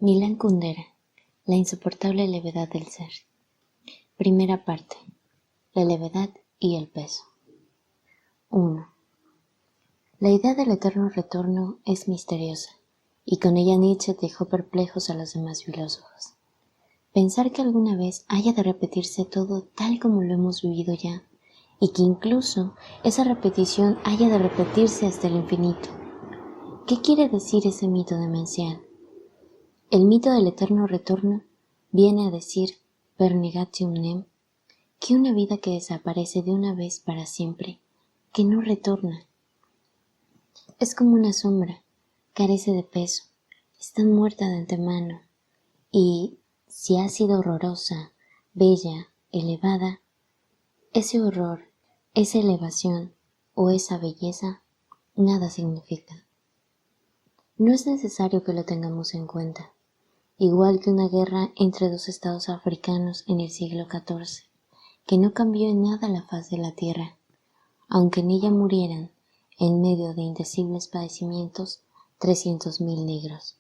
Milan Kundera, la insoportable levedad del ser. Primera parte. La levedad y el peso. 1. La idea del eterno retorno es misteriosa, y con ella Nietzsche dejó perplejos a los demás filósofos. Pensar que alguna vez haya de repetirse todo tal como lo hemos vivido ya, y que incluso esa repetición haya de repetirse hasta el infinito. ¿Qué quiere decir ese mito demencial? El mito del eterno retorno viene a decir, per negatium nem, que una vida que desaparece de una vez para siempre, que no retorna. Es como una sombra, carece de peso, está muerta de antemano, y si ha sido horrorosa, bella, elevada, ese horror, esa elevación o esa belleza, nada significa. No es necesario que lo tengamos en cuenta. Igual que una guerra entre dos estados africanos en el siglo XIV, que no cambió en nada la faz de la tierra, aunque en ella murieran, en medio de indecibles padecimientos, 300.000 negros.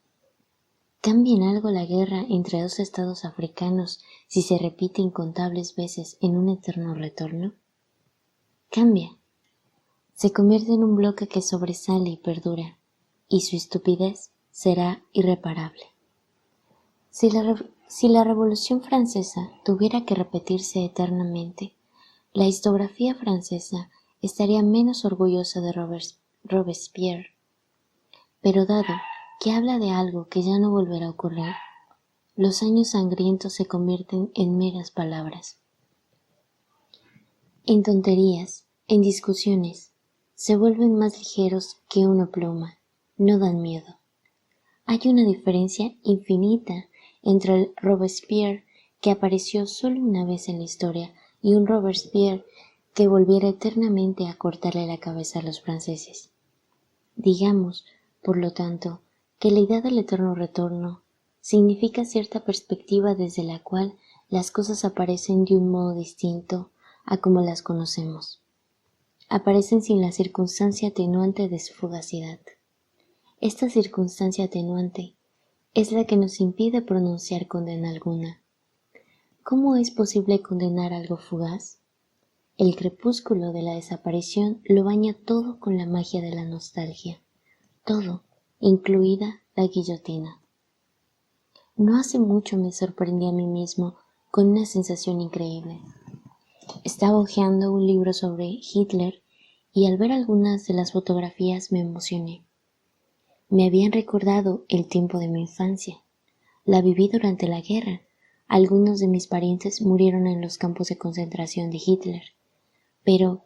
¿Cambia en algo la guerra entre dos estados africanos si se repite incontables veces en un eterno retorno? Cambia. Se convierte en un bloque que sobresale y perdura, y su estupidez será irreparable. Si la Revolución Francesa tuviera que repetirse eternamente, la historiografía francesa estaría menos orgullosa de Robespierre. Pero dado que habla de algo que ya no volverá a ocurrir, los años sangrientos se convierten en meras palabras. En tonterías, en discusiones, se vuelven más ligeros que una pluma, no dan miedo. Hay una diferencia infinita entre el Robespierre que apareció solo una vez en la historia y un Robespierre que volviera eternamente a cortarle la cabeza a los franceses. Digamos, por lo tanto, que la idea del eterno retorno significa cierta perspectiva desde la cual las cosas aparecen de un modo distinto a como las conocemos. Aparecen sin la circunstancia atenuante de su fugacidad. Esta circunstancia atenuante es la que nos impide pronunciar condena alguna. ¿Cómo es posible condenar algo fugaz? El crepúsculo de la desaparición lo baña todo con la magia de la nostalgia, todo, incluida la guillotina. No hace mucho me sorprendí a mí mismo con una sensación increíble. Estaba hojeando un libro sobre Hitler y al ver algunas de las fotografías me emocioné. Me habían recordado el tiempo de mi infancia. La viví durante la guerra. Algunos de mis parientes murieron en los campos de concentración de Hitler. Pero,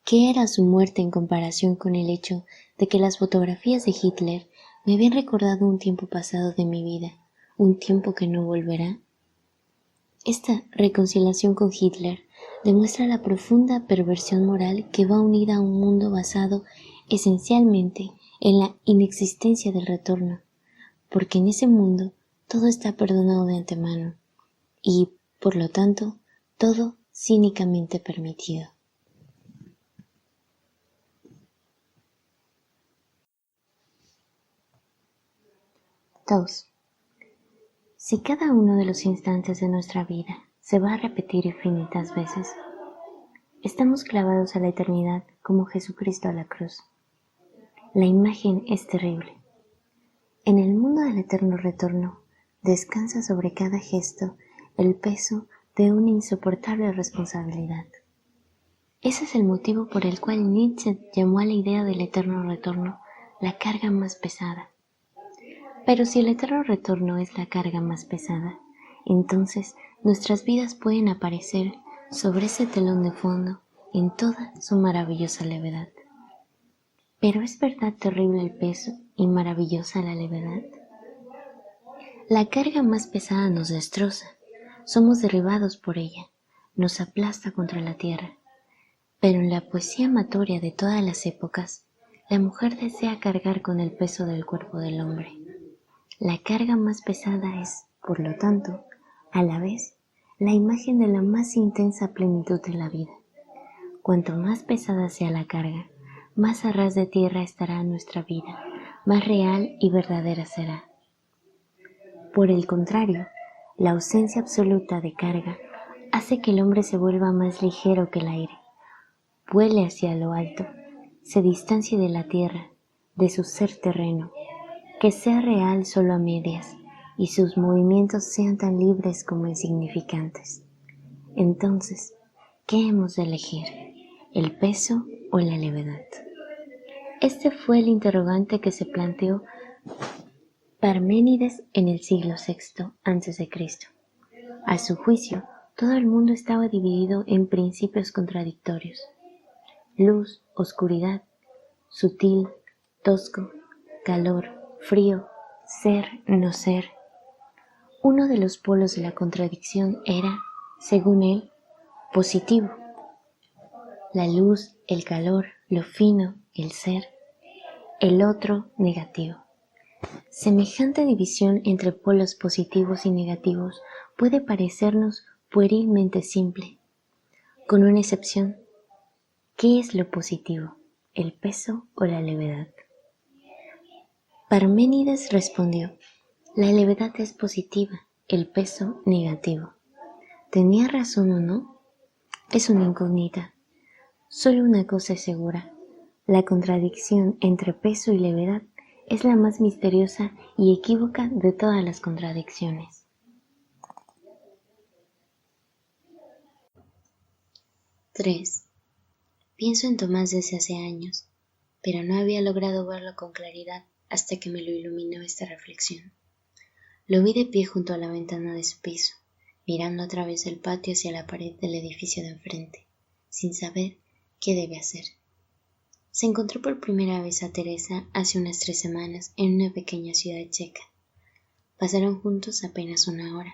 ¿qué era su muerte en comparación con el hecho de que las fotografías de Hitler me habían recordado un tiempo pasado de mi vida, un tiempo que no volverá? Esta reconciliación con Hitler demuestra la profunda perversión moral que va unida a un mundo basado esencialmente en la inexistencia del retorno, porque en ese mundo todo está perdonado de antemano y, por lo tanto, todo cínicamente permitido. Dos. Si cada uno de los instantes de nuestra vida se va a repetir infinitas veces, estamos clavados a la eternidad como Jesucristo a la cruz. La imagen es terrible. En el mundo del eterno retorno, descansa sobre cada gesto el peso de una insoportable responsabilidad. Ese es el motivo por el cual Nietzsche llamó a la idea del eterno retorno la carga más pesada. Pero si el eterno retorno es la carga más pesada, entonces nuestras vidas pueden aparecer sobre ese telón de fondo en toda su maravillosa levedad. ¿Pero es verdad terrible el peso y maravillosa la levedad? La carga más pesada nos destroza, somos derribados por ella, nos aplasta contra la tierra. Pero en la poesía amatoria de todas las épocas, la mujer desea cargar con el peso del cuerpo del hombre. La carga más pesada es, por lo tanto, a la vez, la imagen de la más intensa plenitud de la vida. Cuanto más pesada sea la carga, más a ras de tierra estará nuestra vida, más real y verdadera será. Por el contrario, la ausencia absoluta de carga hace que el hombre se vuelva más ligero que el aire, vuele hacia lo alto, se distancie de la tierra, de su ser terreno, que sea real solo a medias y sus movimientos sean tan libres como insignificantes. Entonces, ¿qué hemos de elegir? ¿El peso o la levedad? Este fue el interrogante que se planteó Parménides en el siglo VI a.C. A su juicio, todo el mundo estaba dividido en principios contradictorios: luz, oscuridad, sutil, tosco, calor, frío, ser, no ser. Uno de los polos de la contradicción era, según él, positivo. La luz, el calor, lo fino, el ser. El otro, negativo. Semejante división entre polos positivos y negativos puede parecernos puerilmente simple, con una excepción. ¿Qué es lo positivo? ¿El peso o la levedad? Parménides respondió: la levedad es positiva, el peso negativo. ¿Tenía razón o no? Es una incógnita. Solo una cosa es segura: la contradicción entre peso y levedad es la más misteriosa y equívoca de todas las contradicciones. 3. Pienso en Tomás desde hace años, pero no había logrado verlo con claridad hasta que me lo iluminó esta reflexión. Lo vi de pie junto a la ventana de su piso, mirando a través del patio hacia la pared del edificio de enfrente, sin saber qué debe hacer. Se encontró por primera vez a Teresa hace unas 3 semanas en una pequeña ciudad checa. Pasaron juntos apenas una hora.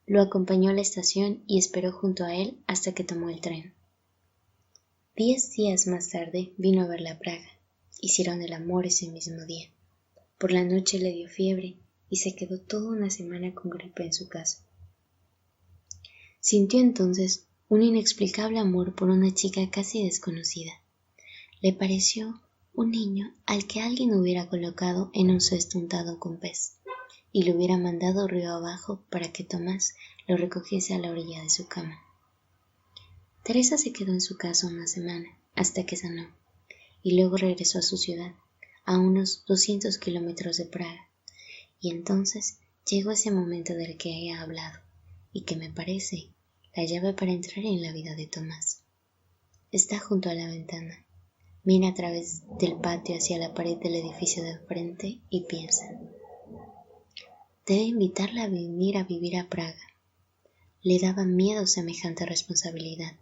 Lo acompañó a la estación y esperó junto a él hasta que tomó el tren. 10 días más tarde vino a verla a Praga. Hicieron el amor ese mismo día. Por la noche le dio fiebre y se quedó toda una semana con gripe en su casa. Sintió entonces un inexplicable amor por una chica casi desconocida. Le pareció un niño al que alguien hubiera colocado en un cesto untado con pez y lo hubiera mandado río abajo para que Tomás lo recogiese a la orilla de su cama. Teresa se quedó en su casa una semana hasta que sanó y luego regresó a su ciudad, a unos 200 kilómetros de Praga, y entonces llegó ese momento del que he hablado y que me parece la llave para entrar en la vida de Tomás. Está junto a la ventana, mira a través del patio hacia la pared del edificio de enfrente y piensa: debe invitarla a venir a vivir a Praga. Le daba miedo semejante responsabilidad.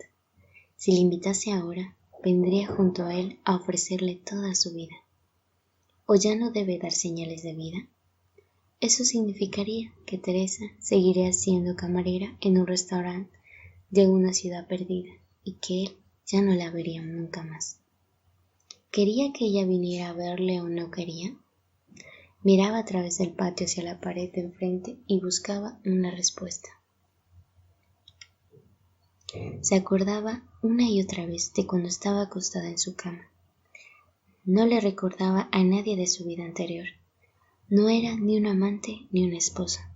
Si le invitase ahora, vendría junto a él a ofrecerle toda su vida. ¿O ya no debe dar señales de vida? Eso significaría que Teresa seguiría siendo camarera en un restaurante de una ciudad perdida y que él ya no la vería nunca más. ¿Quería que ella viniera a verle o no quería? Miraba a través del patio hacia la pared de enfrente y buscaba una respuesta. Se acordaba una y otra vez de cuando estaba acostada en su cama. No le recordaba a nadie de su vida anterior. No era ni un amante ni una esposa.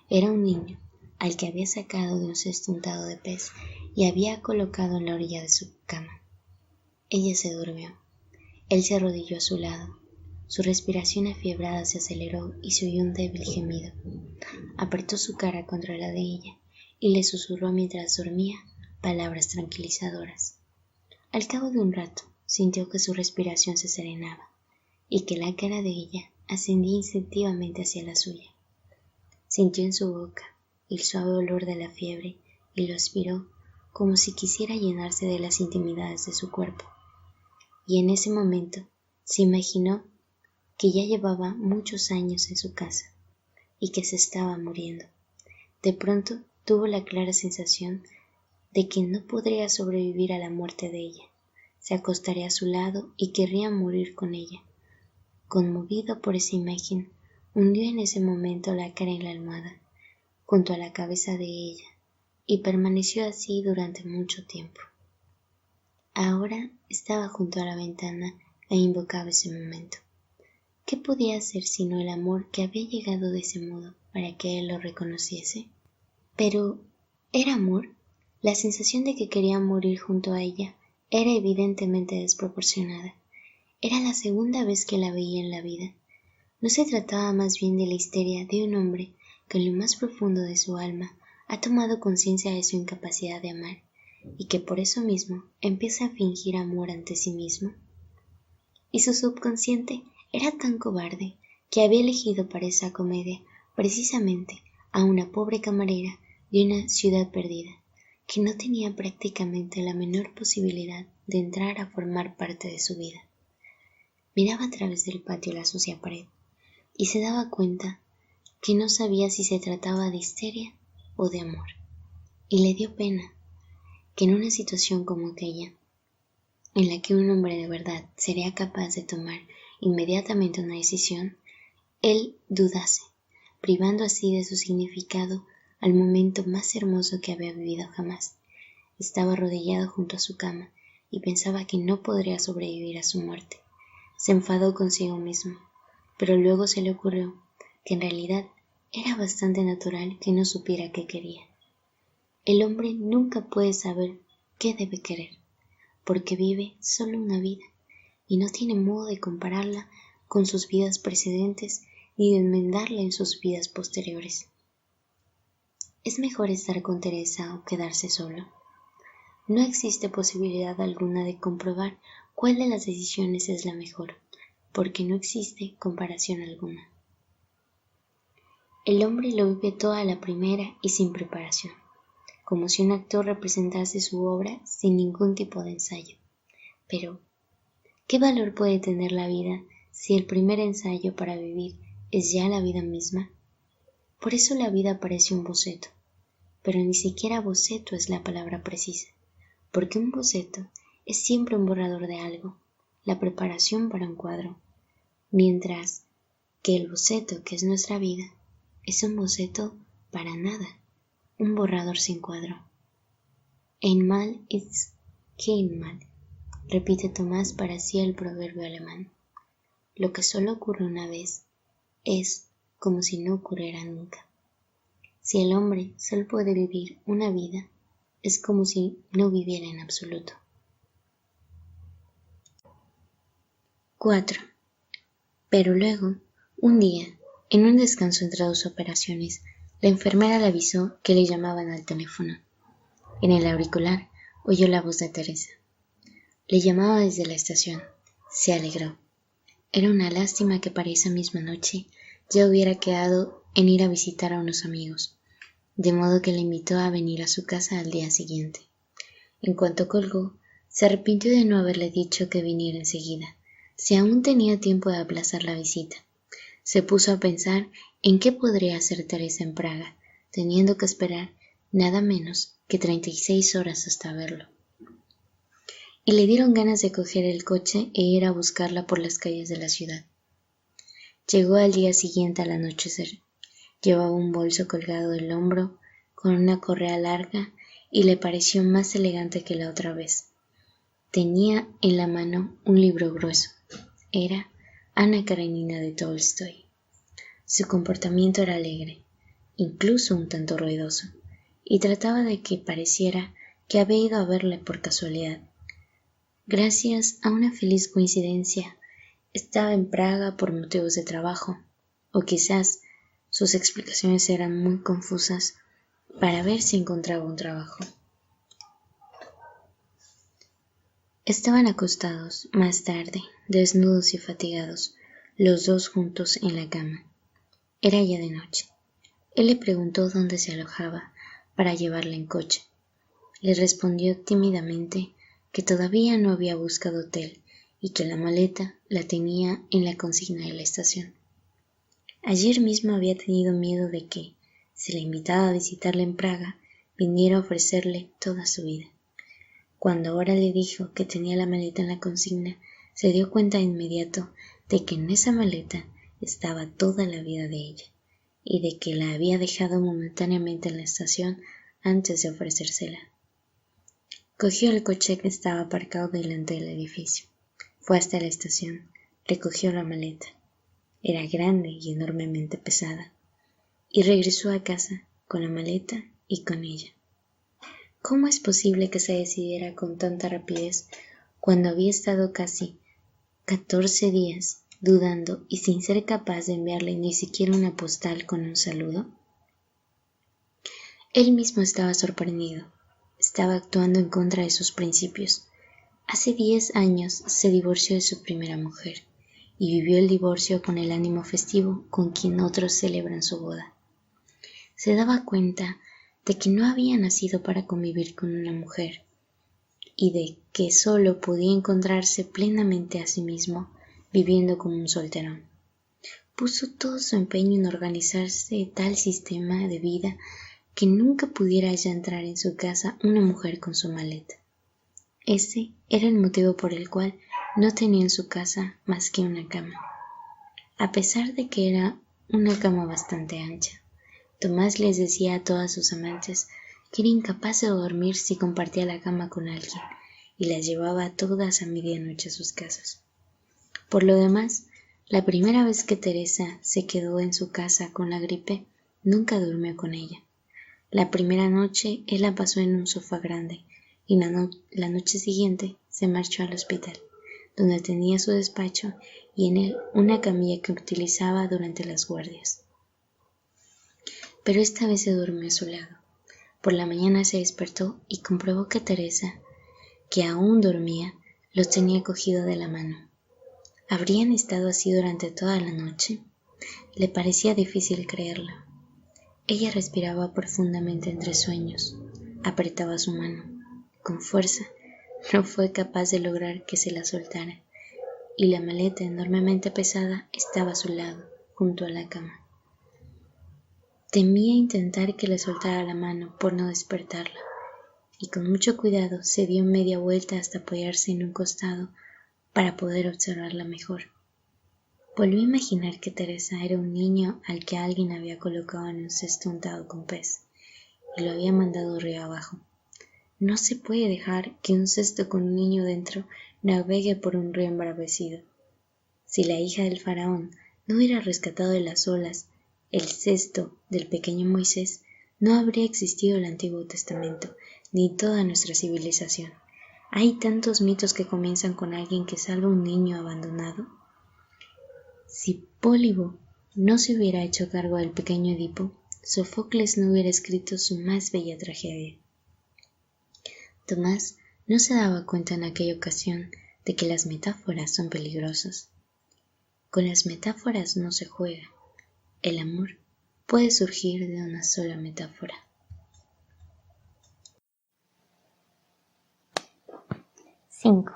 Era un niño al que había sacado de un cesto untado de pez y había colocado en la orilla de su cama. Ella se durmió. Él se arrodilló a su lado. Su respiración afiebrada se aceleró y se oyó un débil gemido. Apretó su cara contra la de ella y le susurró mientras dormía palabras tranquilizadoras. Al cabo de un rato sintió que su respiración se serenaba y que la cara de ella ascendía instintivamente hacia la suya. Sintió en su boca el suave olor de la fiebre y lo aspiró como si quisiera llenarse de las intimidades de su cuerpo. Y en ese momento se imaginó que ya llevaba muchos años en su casa y que se estaba muriendo. De pronto tuvo la clara sensación de que no podría sobrevivir a la muerte de ella. Se acostaría a su lado y querría morir con ella. Conmovido por esa imagen, hundió en ese momento la cara en la almohada, junto a la cabeza de ella, y permaneció así durante mucho tiempo. Ahora estaba junto a la ventana e invocaba ese momento. ¿Qué podía hacer sino el amor que había llegado de ese modo para que él lo reconociese? Pero, ¿era amor? La sensación de que quería morir junto a ella era evidentemente desproporcionada. Era la segunda vez que la veía en la vida. ¿No se trataba más bien de la histeria de un hombre que en lo más profundo de su alma ha tomado conciencia de su incapacidad de amar y que por eso mismo empieza a fingir amor ante sí mismo? Y su subconsciente era tan cobarde que había elegido para esa comedia precisamente a una pobre camarera de una ciudad perdida, que no tenía prácticamente la menor posibilidad de entrar a formar parte de su vida. Miraba a través del patio la sucia pared y se daba cuenta que no sabía si se trataba de histeria o de amor, y le dio pena que en una situación como aquella, en la que un hombre de verdad sería capaz de tomar inmediatamente una decisión, él dudase, privando así de su significado al momento más hermoso que había vivido jamás. Estaba arrodillado junto a su cama y pensaba que no podría sobrevivir a su muerte. Se enfadó consigo mismo, pero luego se le ocurrió que en realidad era bastante natural que no supiera qué quería. El hombre nunca puede saber qué debe querer, porque vive solo una vida y no tiene modo de compararla con sus vidas precedentes ni de enmendarla en sus vidas posteriores. ¿Es mejor estar con Teresa o quedarse solo? No existe posibilidad alguna de comprobar cuál de las decisiones es la mejor, porque no existe comparación alguna. El hombre lo vive todo a la primera y sin preparación, como si un actor representase su obra sin ningún tipo de ensayo. Pero, ¿qué valor puede tener la vida si el primer ensayo para vivir es ya la vida misma? Por eso la vida parece un boceto, pero ni siquiera boceto es la palabra precisa, porque un boceto es siempre un borrador de algo, la preparación para un cuadro, mientras que el boceto que es nuestra vida es un boceto para nada, un borrador sin cuadro. Einmal ist keinmal, repite Tomás para sí el proverbio alemán. Lo que solo ocurre una vez es como si no ocurriera nunca. Si el hombre solo puede vivir una vida, es como si no viviera en absoluto. 4. Pero luego, un día, en un descanso entre dos operaciones, la enfermera le avisó que le llamaban al teléfono. En el auricular oyó la voz de Teresa. Le llamaba desde la estación. Se alegró. Era una lástima que para esa misma noche ya hubiera quedado en ir a visitar a unos amigos, de modo que le invitó a venir a su casa al día siguiente. En cuanto colgó, se arrepintió de no haberle dicho que viniera enseguida, si aún tenía tiempo de aplazar la visita. Se puso a pensar en qué podría hacer Teresa en Praga, teniendo que esperar nada menos que 36 horas hasta verlo. Y le dieron ganas de coger el coche e ir a buscarla por las calles de la ciudad. Llegó al día siguiente al anochecer. Llevaba un bolso colgado del hombro con una correa larga y le pareció más elegante que la otra vez. Tenía en la mano un libro grueso. Era Ana Karenina de Tolstoy. Su comportamiento era alegre, incluso un tanto ruidoso, y trataba de que pareciera que había ido a verle por casualidad. Gracias a una feliz coincidencia, estaba en Praga por motivos de trabajo, o quizás sus explicaciones eran muy confusas para ver si encontraba un trabajo. Estaban acostados, más tarde, desnudos y fatigados, los dos juntos en la cama. Era ya de noche. Él le preguntó dónde se alojaba para llevarla en coche. Le respondió tímidamente que todavía no había buscado hotel y que la maleta la tenía en la consigna de la estación. Ayer mismo había tenido miedo de que, si la invitaba a visitarla en Praga, viniera a ofrecerle toda su vida. Cuando ahora le dijo que tenía la maleta en la consigna, se dio cuenta de inmediato de que en esa maleta estaba toda la vida de ella, y de que la había dejado momentáneamente en la estación antes de ofrecérsela. Cogió el coche que estaba aparcado delante del edificio. Fue hasta la estación, recogió la maleta. era grande y enormemente pesada, y regresó a casa con la maleta y con ella. ¿Cómo es posible que se decidiera con tanta rapidez cuando había estado casi 14 días dudando y sin ser capaz de enviarle ni siquiera una postal con un saludo? Él mismo estaba sorprendido. Estaba actuando en contra de sus principios. Hace 10 años se divorció de su primera mujer y vivió el divorcio con el ánimo festivo con quien otros celebran su boda. Se daba cuenta de que no había nacido para convivir con una mujer y de que solo podía encontrarse plenamente a sí mismo viviendo como un solterón. Puso todo su empeño en organizarse tal sistema de vida que nunca pudiera ya entrar en su casa una mujer con su maleta. Ese era el motivo por el cual no tenía en su casa más que una cama. A pesar de que era una cama bastante ancha, Tomás les decía a todas sus amantes que era incapaz de dormir si compartía la cama con alguien y las llevaba a todas a medianoche a sus casas. Por lo demás, la primera vez que Teresa se quedó en su casa con la gripe, nunca durmió con ella. La primera noche él la pasó en un sofá grande y la noche siguiente se marchó al hospital, donde tenía su despacho y en él una camilla que utilizaba durante las guardias. Pero esta vez se durmió a su lado. Por la mañana se despertó y comprobó que Teresa, que aún dormía, los tenía cogido de la mano. ¿Habrían estado así durante toda la noche? Le parecía difícil creerlo. Ella respiraba profundamente entre sueños, apretaba su mano. Con fuerza, no fue capaz de lograr que se la soltara, y la maleta enormemente pesada estaba a su lado, junto a la cama. Temía intentar que le soltara la mano por no despertarla, y con mucho cuidado se dio media vuelta hasta apoyarse en un costado para poder observarla mejor. Volvió a imaginar que Teresa era un niño al que alguien había colocado en un cesto untado con pez y lo había mandado río abajo. No se puede dejar que un cesto con un niño dentro navegue por un río embravecido. Si la hija del faraón no hubiera rescatado de las olas el cesto del pequeño Moisés, no habría existido el Antiguo Testamento, ni toda nuestra civilización. Hay tantos mitos que comienzan con alguien que salva a un niño abandonado. Si Pólibo no se hubiera hecho cargo del pequeño Edipo, Sofocles no hubiera escrito su más bella tragedia. Tomás no se daba cuenta en aquella ocasión de que las metáforas son peligrosas. Con las metáforas no se juega. El amor puede surgir de una sola metáfora. 5.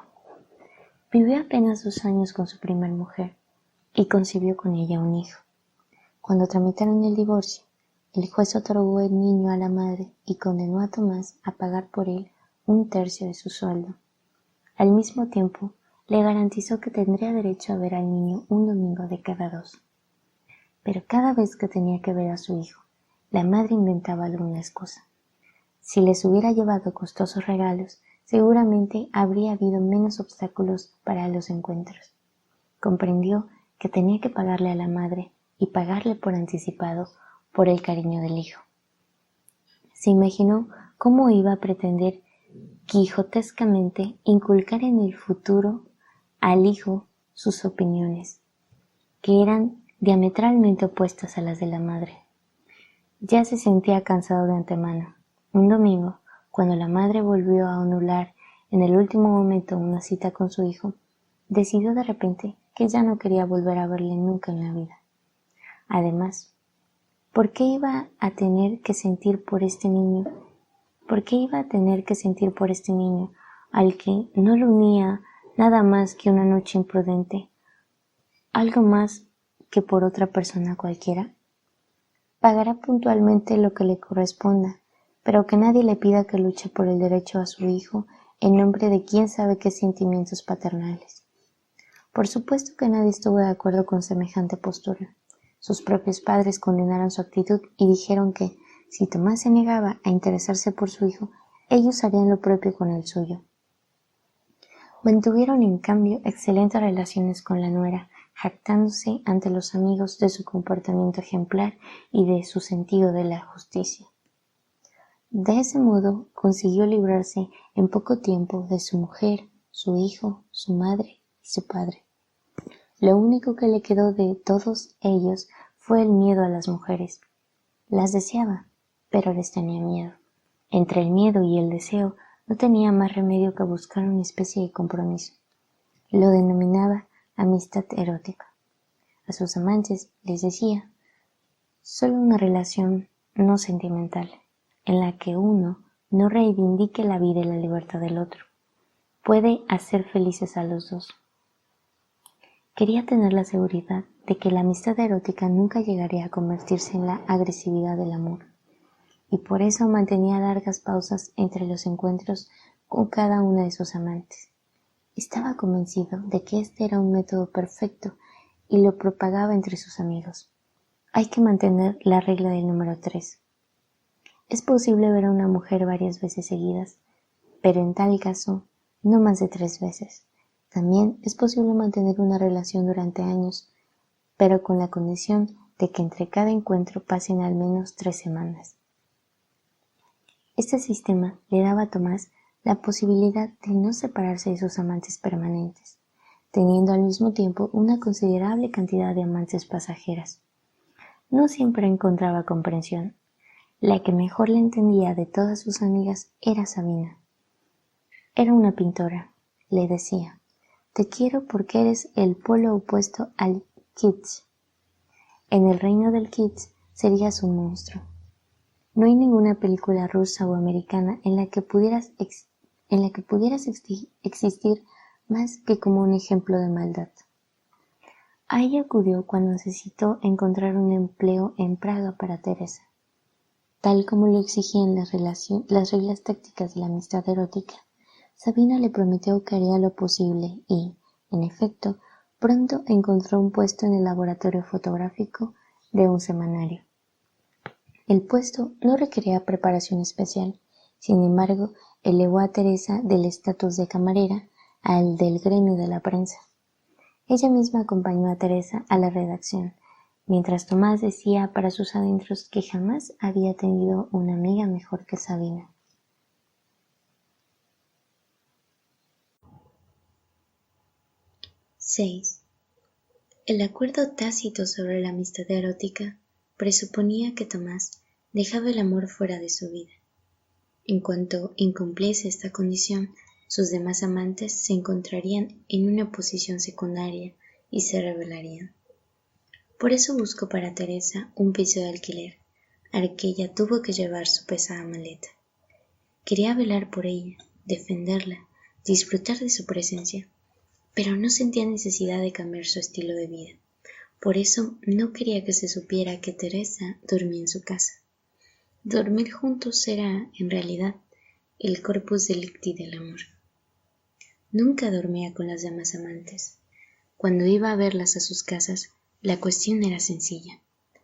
Vivió apenas 2 años con su primer mujer y concibió con ella un hijo. Cuando tramitaron el divorcio, el juez otorgó el niño a la madre y condenó a Tomás a pagar por él 1/3 de su sueldo. Al mismo tiempo, le garantizó que tendría derecho a ver al niño un domingo de cada 2. Pero cada vez que tenía que ver a su hijo, la madre inventaba alguna excusa. Si les hubiera llevado costosos regalos, seguramente habría habido menos obstáculos para los encuentros. Comprendió que tenía que pagarle a la madre y pagarle por anticipado por el cariño del hijo. Se imaginó cómo iba a pretender quijotescamente inculcar en el futuro al hijo sus opiniones, que eran diametralmente opuestas a las de la madre. Ya se sentía cansado de antemano. Un domingo, cuando la madre volvió a anular en el último momento una cita con su hijo, decidió de repente que ya no quería volver a verle nunca en la vida. Además, ¿por qué iba a tener que sentir por este niño? ¿Por qué iba a tener que sentir por este niño al que no lo unía nada más que una noche imprudente? ¿Algo más que por otra persona cualquiera? Pagará puntualmente lo que le corresponda, pero que nadie le pida que luche por el derecho a su hijo en nombre de quién sabe qué sentimientos paternales. Por supuesto que nadie estuvo de acuerdo con semejante postura. Sus propios padres condenaron su actitud y dijeron que, si Tomás se negaba a interesarse por su hijo, ellos harían lo propio con el suyo. Mantuvieron, en cambio, excelentes relaciones con la nuera, jactándose ante los amigos de su comportamiento ejemplar y de su sentido de la justicia. De ese modo consiguió librarse en poco tiempo de su mujer, su hijo, su madre y su padre. Lo único que le quedó de todos ellos fue el miedo a las mujeres. Las deseaba, pero les tenía miedo. Entre el miedo y el deseo no tenía más remedio que buscar una especie de compromiso. Lo denominaba amistad erótica. A sus amantes les decía, solo una relación no sentimental, en la que uno no reivindique la vida y la libertad del otro. Puede hacer felices a los dos. Quería tener la seguridad de que la amistad erótica nunca llegaría a convertirse en la agresividad del amor, y por eso mantenía largas pausas entre los encuentros con cada una de sus amantes. Estaba convencido de que este era un método perfecto y lo propagaba entre sus amigos. Hay que mantener la regla del número 3. Es posible ver a una mujer varias veces seguidas, pero en tal caso, no más de 3 veces. También es posible mantener una relación durante años, pero con la condición de que entre cada encuentro pasen al menos 3 semanas. Este sistema le daba a Tomás la posibilidad de no separarse de sus amantes permanentes, teniendo al mismo tiempo una considerable cantidad de amantes pasajeras. No siempre encontraba comprensión. La que mejor le entendía de todas sus amigas era Sabina. Era una pintora, le decía. Te quiero porque eres el polo opuesto al kitsch. En el reino del kitsch serías un monstruo. No hay ninguna película rusa o americana en la que pudieras existir más que como un ejemplo de maldad. A ella acudió cuando necesitó encontrar un empleo en Praga para Teresa. Tal como lo exigían las reglas tácticas de la amistad erótica, Sabina le prometió que haría lo posible y, en efecto, pronto encontró un puesto en el laboratorio fotográfico de un semanario. El puesto no requería preparación especial, sin embargo, elevó a Teresa del estatus de camarera al del gremio de la prensa. Ella misma acompañó a Teresa a la redacción, mientras Tomás decía para sus adentros que jamás había tenido una amiga mejor que Sabina. ⅶ El acuerdo tácito sobre la amistad erótica presuponía que Tomás dejaba el amor fuera de su vida. En cuanto incumpliese esta condición, sus demás amantes se encontrarían en una posición secundaria y se rebelarían. Por eso buscó para Teresa un piso de alquiler, al que ella tuvo que llevar su pesada maleta. Quería velar por ella, defenderla, disfrutar de su presencia, pero no sentía necesidad de cambiar su estilo de vida. Por eso no quería que se supiera que Teresa dormía en su casa. Dormir juntos era, en realidad, el corpus delicti del amor. Nunca dormía con las demás amantes. Cuando iba a verlas a sus casas, la cuestión era sencilla.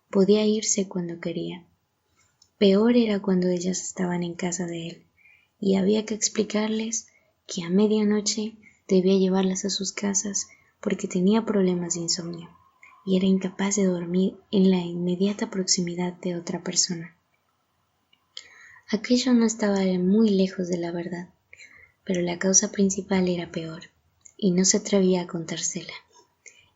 Podía irse cuando quería. Peor era cuando ellas estaban en casa de él, y había que explicarles que a medianoche debía llevarlas a sus casas porque tenía problemas de insomnio, y era incapaz de dormir en la inmediata proximidad de otra persona. Aquello no estaba muy lejos de la verdad, pero la causa principal era peor, y no se atrevía a contársela.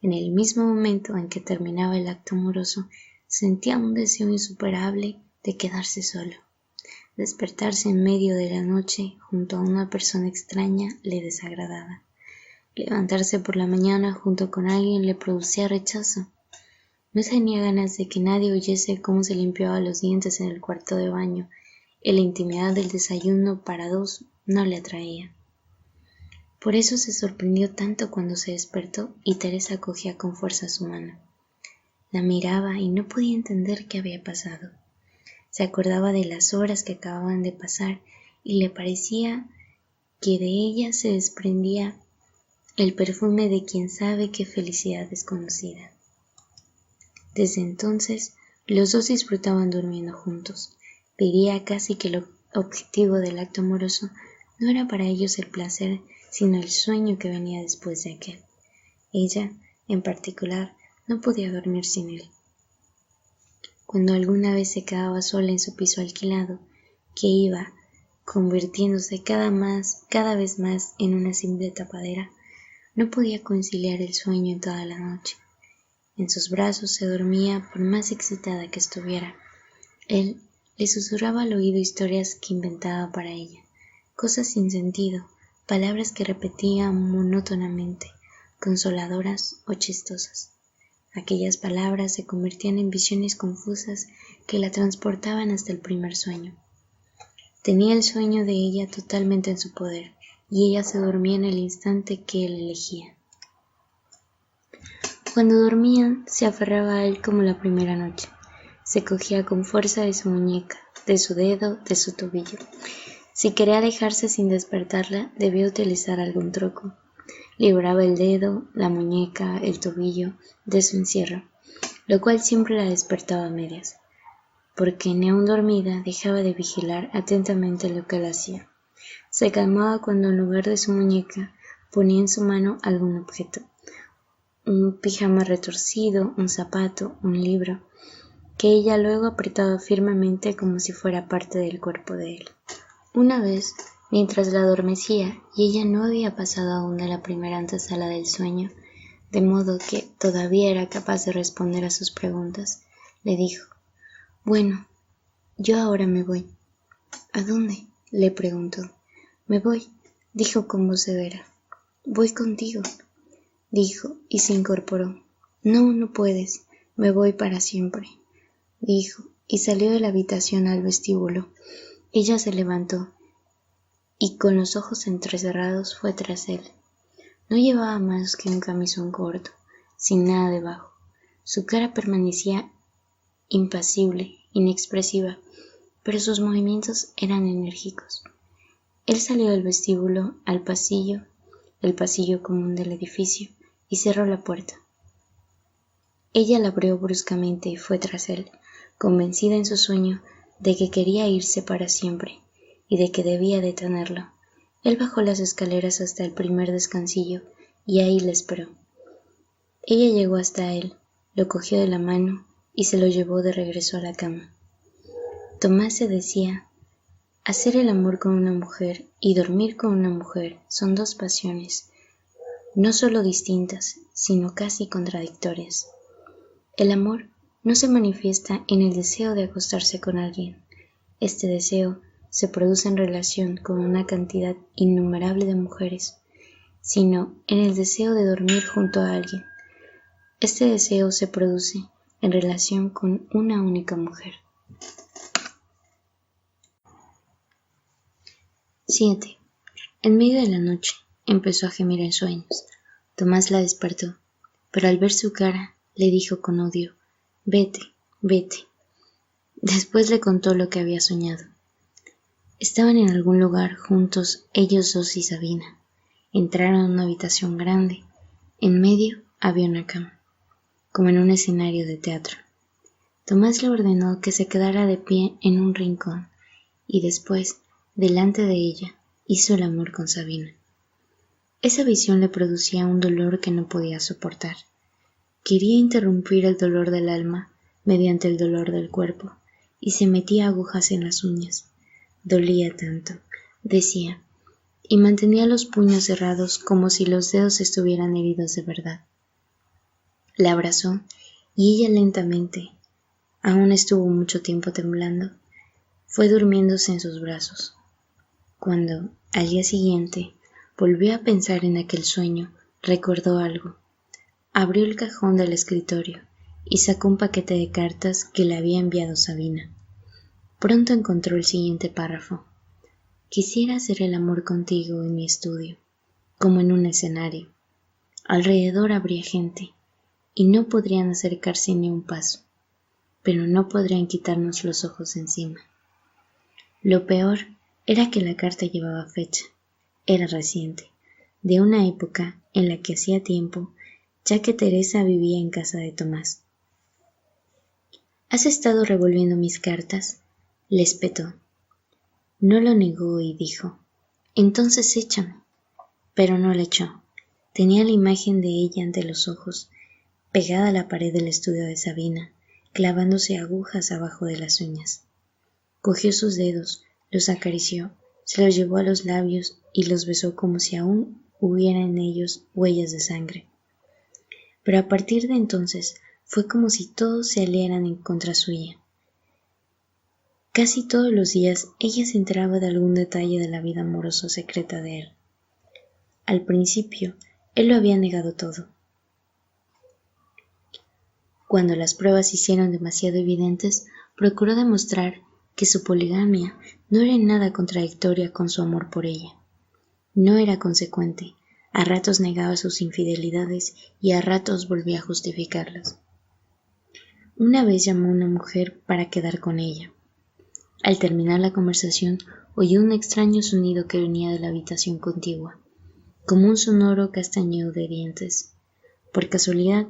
En el mismo momento en que terminaba el acto amoroso, sentía un deseo insuperable de quedarse solo. Despertarse en medio de la noche junto a una persona extraña le desagradaba. Levantarse por la mañana junto con alguien le producía rechazo. No tenía ganas de que nadie oyese cómo se limpiaba los dientes en el cuarto de baño, y la intimidad del desayuno para dos no le atraía. Por eso se sorprendió tanto cuando se despertó y Teresa cogía con fuerza su mano. La miraba y no podía entender qué había pasado. Se acordaba de las horas que acababan de pasar y le parecía que de ella se desprendía el perfume de quien sabe qué felicidad desconocida. Desde entonces, los dos disfrutaban durmiendo juntos. Diría casi que el objetivo del acto amoroso no era para ellos el placer, sino el sueño que venía después de aquel. Ella en particular, no podía dormir sin él. Cuando alguna vez se quedaba sola en su piso alquilado, que iba convirtiéndose cada vez más en una simple tapadera, no podía conciliar el sueño en toda la noche. En sus brazos se dormía por más excitada que estuviera. Él le susurraba al oído historias que inventaba para ella, cosas sin sentido, palabras que repetía monótonamente, consoladoras o chistosas. Aquellas palabras se convertían en visiones confusas que la transportaban hasta el primer sueño. Tenía el sueño de ella totalmente en su poder, y ella se dormía en el instante que él elegía. Cuando dormían, se aferraba a él como la primera noche. Se cogía con fuerza de su muñeca, de su dedo, de su tobillo. Si quería alejarse sin despertarla, debía utilizar algún truco. Libraba el dedo, la muñeca, el tobillo de su encierro, lo cual siempre la despertaba a medias, porque ni aun dormida dejaba de vigilar atentamente lo que él hacía. Se calmaba cuando en lugar de su muñeca ponía en su mano algún objeto, un pijama retorcido, un zapato, un libro, que ella luego apretaba firmemente como si fuera parte del cuerpo de él. Una vez, mientras la adormecía y ella no había pasado aún de la primera antesala del sueño, de modo que todavía era capaz de responder a sus preguntas, le dijo: «Bueno, yo ahora me voy». «¿A dónde?», le preguntó. «Me voy», dijo con voz severa. «Voy contigo», dijo, y se incorporó. «No, no puedes, me voy para siempre», dijo, y salió de la habitación al vestíbulo. Ella se levantó, y con los ojos entrecerrados fue tras él. No llevaba más que un camisón corto, sin nada debajo. Su cara permanecía impasible, inexpresiva, pero sus movimientos eran enérgicos. Él salió del vestíbulo al pasillo, el pasillo común del edificio, y cerró la puerta. Ella la abrió bruscamente y fue tras él, convencida en su sueño de que quería irse para siempre y de que debía detenerlo. Él bajó las escaleras hasta el primer descansillo y ahí la esperó. Ella llegó hasta él, lo cogió de la mano y se lo llevó de regreso a la cama. Tomás se decía: hacer el amor con una mujer y dormir con una mujer son dos pasiones, no solo distintas, sino casi contradictorias. El amor no se manifiesta en el deseo de acostarse con alguien. Este deseo se produce en relación con una cantidad innumerable de mujeres, sino en el deseo de dormir junto a alguien. Este deseo se produce en relación con una única mujer. 7. En medio de la noche empezó a gemir en sueños. Tomás la despertó, pero al ver su cara le dijo con odio: «Vete, vete». Después le contó lo que había soñado. Estaban en algún lugar juntos ellos dos y Sabina. Entraron a una habitación grande. En medio había una cama, como en un escenario de teatro. Tomás le ordenó que se quedara de pie en un rincón y después, delante de ella, hizo el amor con Sabina. Esa visión le producía un dolor que no podía soportar. Quería interrumpir el dolor del alma mediante el dolor del cuerpo y se metía agujas en las uñas. Dolía tanto, decía, y mantenía los puños cerrados como si los dedos estuvieran heridos de verdad. La abrazó y ella lentamente, aún estuvo mucho tiempo temblando, fue durmiéndose en sus brazos. Cuando, al día siguiente, volvió a pensar en aquel sueño, recordó algo. Abrió el cajón del escritorio y sacó un paquete de cartas que le había enviado Sabina. Pronto encontró el siguiente párrafo: «Quisiera hacer el amor contigo en mi estudio, como en un escenario. Alrededor habría gente, y no podrían acercarse ni un paso, pero no podrían quitarnos los ojos de encima». Lo peor era que la carta llevaba fecha. Era reciente, de una época en la que hacía tiempo ya que Teresa vivía en casa de Tomás. «¿Has estado revolviendo mis cartas?», le espetó. No lo negó y dijo: «Entonces échame». Pero no la echó. Tenía la imagen de ella ante los ojos pegada a la pared del estudio de Sabina, clavándose agujas abajo de las uñas. Cogió sus dedos, los acarició, se los llevó a los labios y los besó como si aún hubiera en ellos huellas de sangre. Pero a partir de entonces fue como si todos se aliaran en contra suya. Casi todos los días ella se enteraba de algún detalle de la vida amorosa secreta de él. Al principio, él lo había negado todo. Cuando las pruebas se hicieron demasiado evidentes, procuró demostrar que su poligamia no era en nada contradictoria con su amor por ella. No era consecuente, a ratos negaba sus infidelidades y a ratos volvía a justificarlas. Una vez llamó a una mujer para quedar con ella. Al terminar la conversación, oyó un extraño sonido que venía de la habitación contigua, como un sonoro castañeo de dientes. Por casualidad,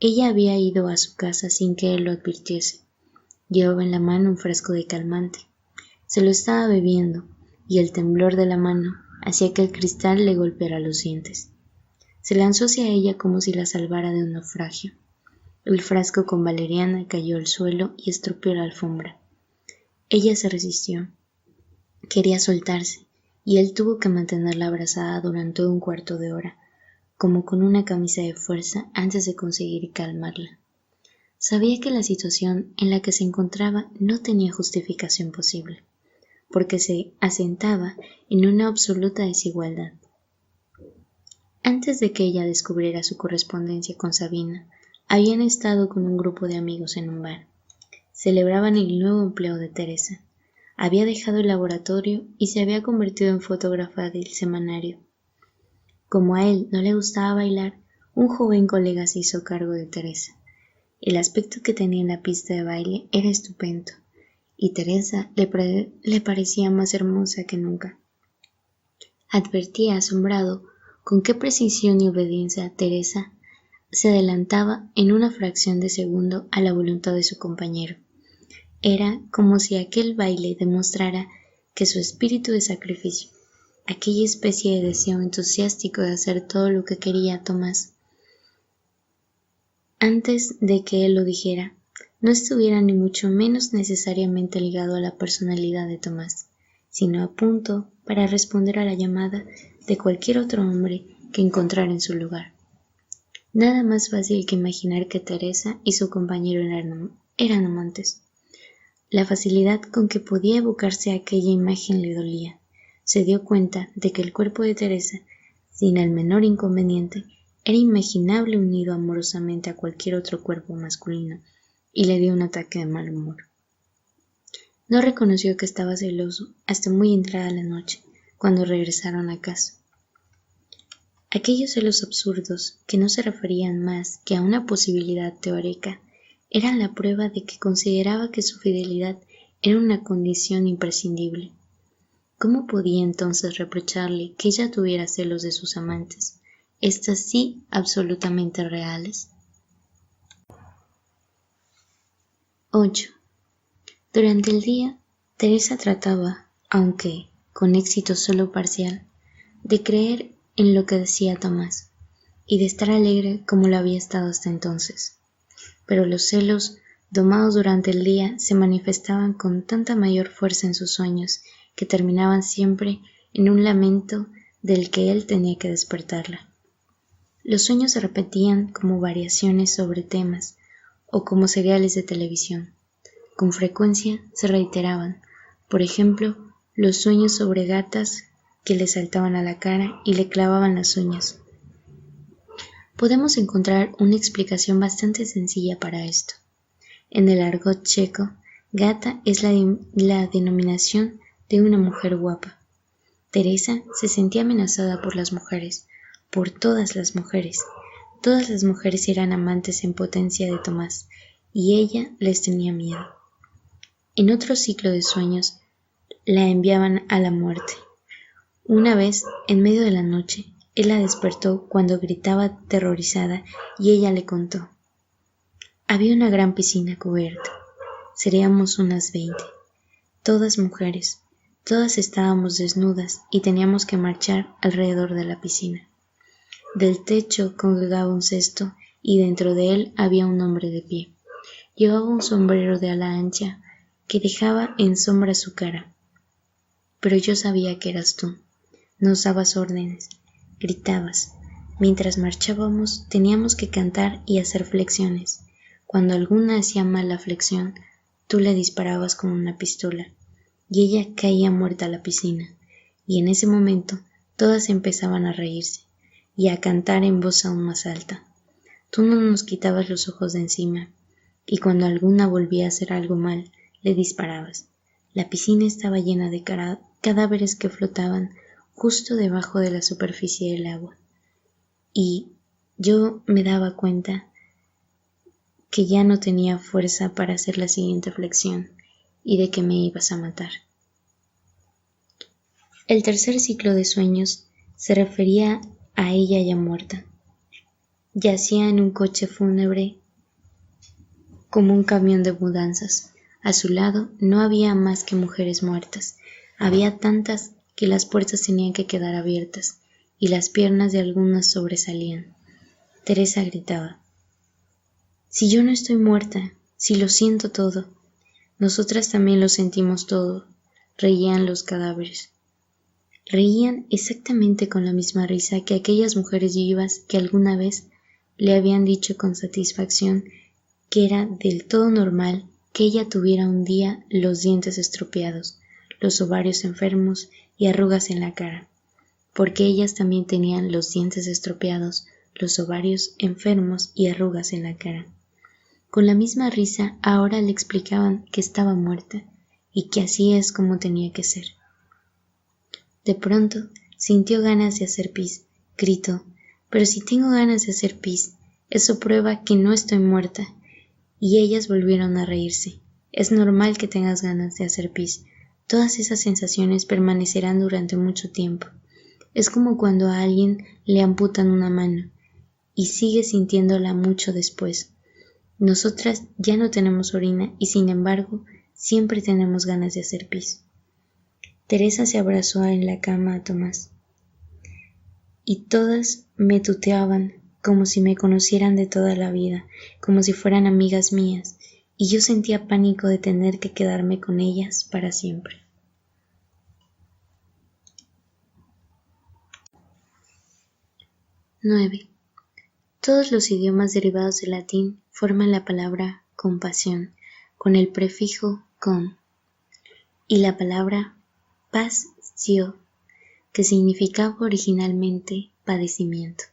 ella había ido a su casa sin que él lo advirtiese. Llevaba en la mano un frasco de calmante. Se lo estaba bebiendo, y el temblor de la mano hacía que el cristal le golpeara los dientes. Se lanzó hacia ella como si la salvara de un naufragio. El frasco con valeriana cayó al suelo y estropeó la alfombra. Ella se resistió. Quería soltarse, y él tuvo que mantenerla abrazada durante un cuarto de hora, como con una camisa de fuerza antes de conseguir calmarla. Sabía que la situación en la que se encontraba no tenía justificación posible, porque se asentaba en una absoluta desigualdad. Antes de que ella descubriera su correspondencia con Sabina, habían estado con un grupo de amigos en un bar. Celebraban el nuevo empleo de Teresa. Había dejado el laboratorio y se había convertido en fotógrafa del semanario. Como a él no le gustaba bailar, un joven colega se hizo cargo de Teresa. El aspecto que tenía en la pista de baile era estupendo, y Teresa le parecía más hermosa que nunca. Advertía asombrado con qué precisión y obediencia Teresa se adelantaba en una fracción de segundo a la voluntad de su compañero. Era como si aquel baile demostrara que su espíritu de sacrificio, aquella especie de deseo entusiástico de hacer todo lo que quería Tomás, antes de que él lo dijera, no estuviera ni mucho menos necesariamente ligado a la personalidad de Tomás, sino a punto para responder a la llamada de cualquier otro hombre que encontrara en su lugar. Nada más fácil que imaginar que Teresa y su compañero eran amantes. La facilidad con que podía evocarse aquella imagen le dolía. Se dio cuenta de que el cuerpo de Teresa, sin el menor inconveniente, era imaginable unido amorosamente a cualquier otro cuerpo masculino, y le dio un ataque de mal humor. No reconoció que estaba celoso hasta muy entrada la noche, cuando regresaron a casa. Aquellos celos absurdos, que no se referían más que a una posibilidad teórica, eran la prueba de que consideraba que su fidelidad era una condición imprescindible. ¿Cómo podía entonces reprocharle que ella tuviera celos de sus amantes, estas sí absolutamente reales? 8. Durante el día, Teresa trataba, aunque con éxito solo parcial, de creer en lo que decía Tomás, y de estar alegre como lo había estado hasta entonces. Pero los celos, domados durante el día, se manifestaban con tanta mayor fuerza en sus sueños, que terminaban siempre en un lamento del que él tenía que despertarla. Los sueños se repetían como variaciones sobre temas, o como seriales de televisión. Con frecuencia se reiteraban, por ejemplo, los sueños sobre gatas que le saltaban a la cara y le clavaban las uñas. Podemos encontrar una explicación bastante sencilla para esto. En el argot checo, gata es la denominación de una mujer guapa. Teresa se sentía amenazada por las mujeres, por todas las mujeres. Todas las mujeres eran amantes en potencia de Tomás, y ella les tenía miedo. En otro ciclo de sueños, la enviaban a la muerte. Una vez, en medio de la noche, él la despertó cuando gritaba aterrorizada y ella le contó. Había una gran piscina cubierta. Seríamos unas 20. Todas mujeres. Todas estábamos desnudas y teníamos que marchar alrededor de la piscina. Del techo colgaba un cesto y dentro de él había un hombre de pie. Llevaba un sombrero de ala ancha que dejaba en sombra su cara. Pero yo sabía que eras tú. Nos dabas órdenes, gritabas. Mientras marchábamos teníamos que cantar y hacer flexiones. Cuando alguna hacía mal la flexión, tú le disparabas con una pistola y ella caía muerta a la piscina. Y en ese momento todas empezaban a reírse y a cantar en voz aún más alta. Tú no nos quitabas los ojos de encima y cuando alguna volvía a hacer algo mal, le disparabas. La piscina estaba llena de cadáveres que flotaban justo debajo de la superficie del agua. Y yo me daba cuenta que ya no tenía fuerza para hacer la siguiente flexión y de que me ibas a matar. El tercer ciclo de sueños se refería a ella ya muerta. Yacía en un coche fúnebre como un camión de mudanzas. A su lado no había más que mujeres muertas. Había tantas que las puertas tenían que quedar abiertas y las piernas de algunas sobresalían. Teresa gritaba: «Si yo no estoy muerta, si lo siento todo». Nosotras también lo sentimos todo. Reían los cadáveres. Reían exactamente con la misma risa que aquellas mujeres vivas que alguna vez le habían dicho con satisfacción que era del todo normal que ella tuviera un día los dientes estropeados, los ovarios enfermos y arrugas en la cara, porque ellas también tenían los dientes estropeados, los ovarios enfermos y arrugas en la cara. Con la misma risa ahora le explicaban que estaba muerta y que así es como tenía que ser. De pronto sintió ganas de hacer pis. Gritó: «Pero si tengo ganas de hacer pis, eso prueba que no estoy muerta». Y ellas volvieron a reírse. «Es normal que tengas ganas de hacer pis. Todas esas sensaciones permanecerán durante mucho tiempo. Es como cuando a alguien le amputan una mano y sigue sintiéndola mucho después. Nosotras ya no tenemos orina y sin embargo siempre tenemos ganas de hacer pis». Teresa se abrazó en la cama a Tomás. Y todas me tuteaban como si me conocieran de toda la vida, como si fueran amigas mías, y yo sentía pánico de tener que quedarme con ellas para siempre. #9. Todos los idiomas derivados del latín forman la palabra compasión, con el prefijo con, y la palabra passio, que significaba originalmente padecimiento.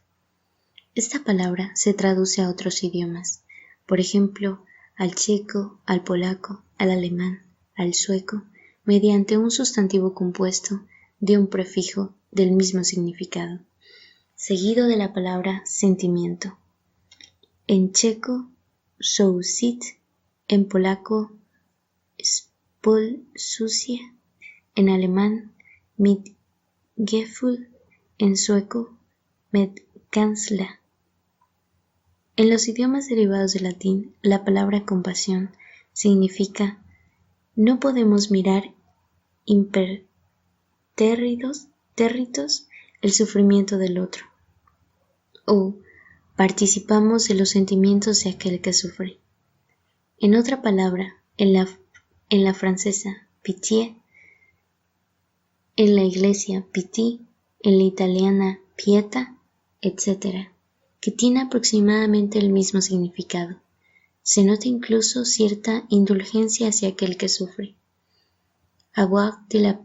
Esta palabra se traduce a otros idiomas, por ejemplo, al checo, al polaco, al alemán, al sueco, mediante un sustantivo compuesto de un prefijo del mismo significado, seguido de la palabra sentimiento. En checo, soucit, en polaco, spolsucie, en alemán, Mitgefühl, en sueco, Medkänsla. En los idiomas derivados del latín, la palabra compasión significa no podemos mirar impertérritos el sufrimiento del otro, o participamos de los sentimientos de aquel que sufre. En otra palabra, en la francesa, pitié, en la iglesia, piti, en la italiana, pietà, etc., que tiene aproximadamente el mismo significado. Se nota incluso cierta indulgencia hacia aquel que sufre. Avoir de la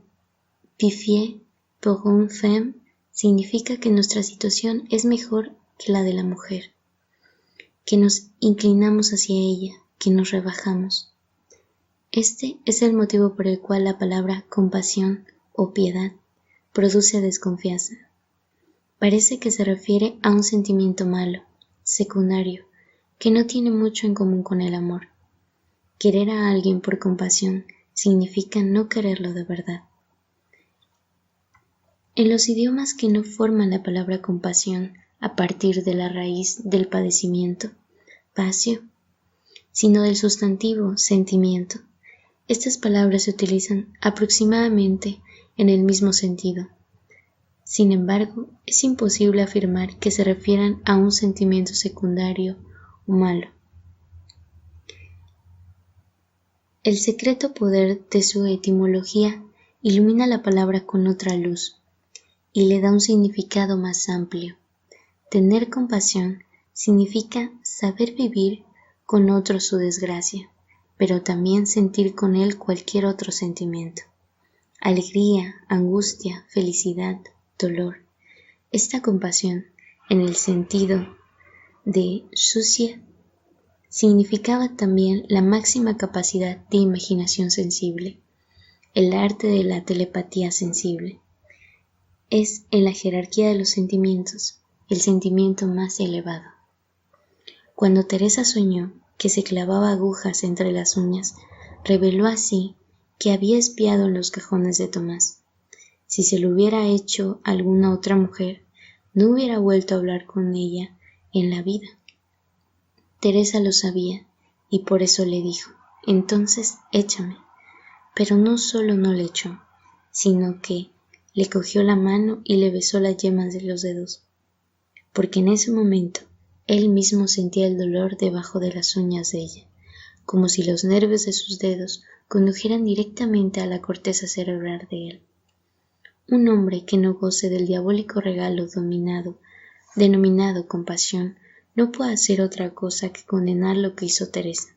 pitié pour une femme significa que nuestra situación es mejor que la de la mujer, que nos inclinamos hacia ella, que nos rebajamos. Este es el motivo por el cual la palabra compasión o piedad produce desconfianza. Parece que se refiere a un sentimiento malo, secundario, que no tiene mucho en común con el amor. Querer a alguien por compasión significa no quererlo de verdad. En los idiomas que no forman la palabra compasión a partir de la raíz del padecimiento, passio, sino del sustantivo sentimiento, estas palabras se utilizan aproximadamente en el mismo sentido. Sin embargo, es imposible afirmar que se refieran a un sentimiento secundario o malo. El secreto poder de su etimología ilumina la palabra con otra luz y le da un significado más amplio. Tener compasión significa saber vivir con otro su desgracia, pero también sentir con él cualquier otro sentimiento. Alegría, angustia, felicidad, dolor. Esta compasión, en el sentido de Xuxie, significaba también la máxima capacidad de imaginación sensible, el arte de la telepatía sensible. Es en la jerarquía de los sentimientos el sentimiento más elevado. Cuando Teresa soñó que se clavaba agujas entre las uñas, reveló así que había espiado en los cajones de Tomás. Si se lo hubiera hecho alguna otra mujer, no hubiera vuelto a hablar con ella en la vida. Teresa lo sabía y por eso le dijo: entonces échame. Pero no solo no le echó, sino que le cogió la mano y le besó las yemas de los dedos, porque en ese momento él mismo sentía el dolor debajo de las uñas de ella, como si los nervios de sus dedos condujeran directamente a la corteza cerebral de él. Un hombre que no goce del diabólico regalo denominado compasión, no puede hacer otra cosa que condenar lo que hizo Teresa,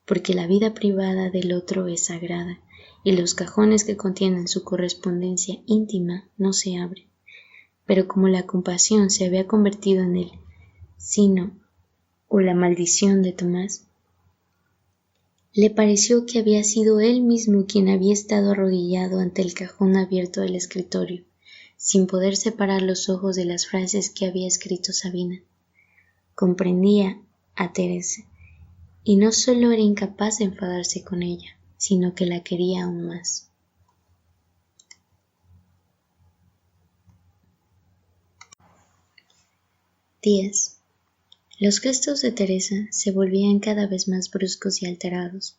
porque la vida privada del otro es sagrada, y los cajones que contienen su correspondencia íntima no se abren. Pero como la compasión se había convertido en el sino o la maldición de Tomás, le pareció que había sido él mismo quien había estado arrodillado ante el cajón abierto del escritorio, sin poder separar los ojos de las frases que había escrito Sabina. Comprendía a Teresa, y no solo era incapaz de enfadarse con ella, sino que la quería aún más. Días. Los gestos de Teresa se volvían cada vez más bruscos y alterados.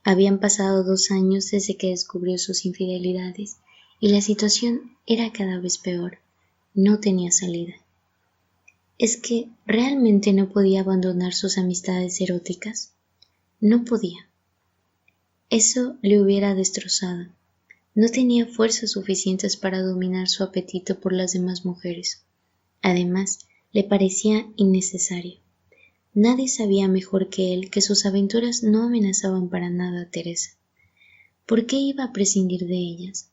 Habían pasado 2 años desde que descubrió sus infidelidades y la situación era cada vez peor. No tenía salida. ¿Es que realmente no podía abandonar sus amistades eróticas? No podía. Eso le hubiera destrozado. No tenía fuerzas suficientes para dominar su apetito por las demás mujeres. Además, le parecía innecesario. Nadie sabía mejor que él que sus aventuras no amenazaban para nada a Teresa. ¿Por qué iba a prescindir de ellas?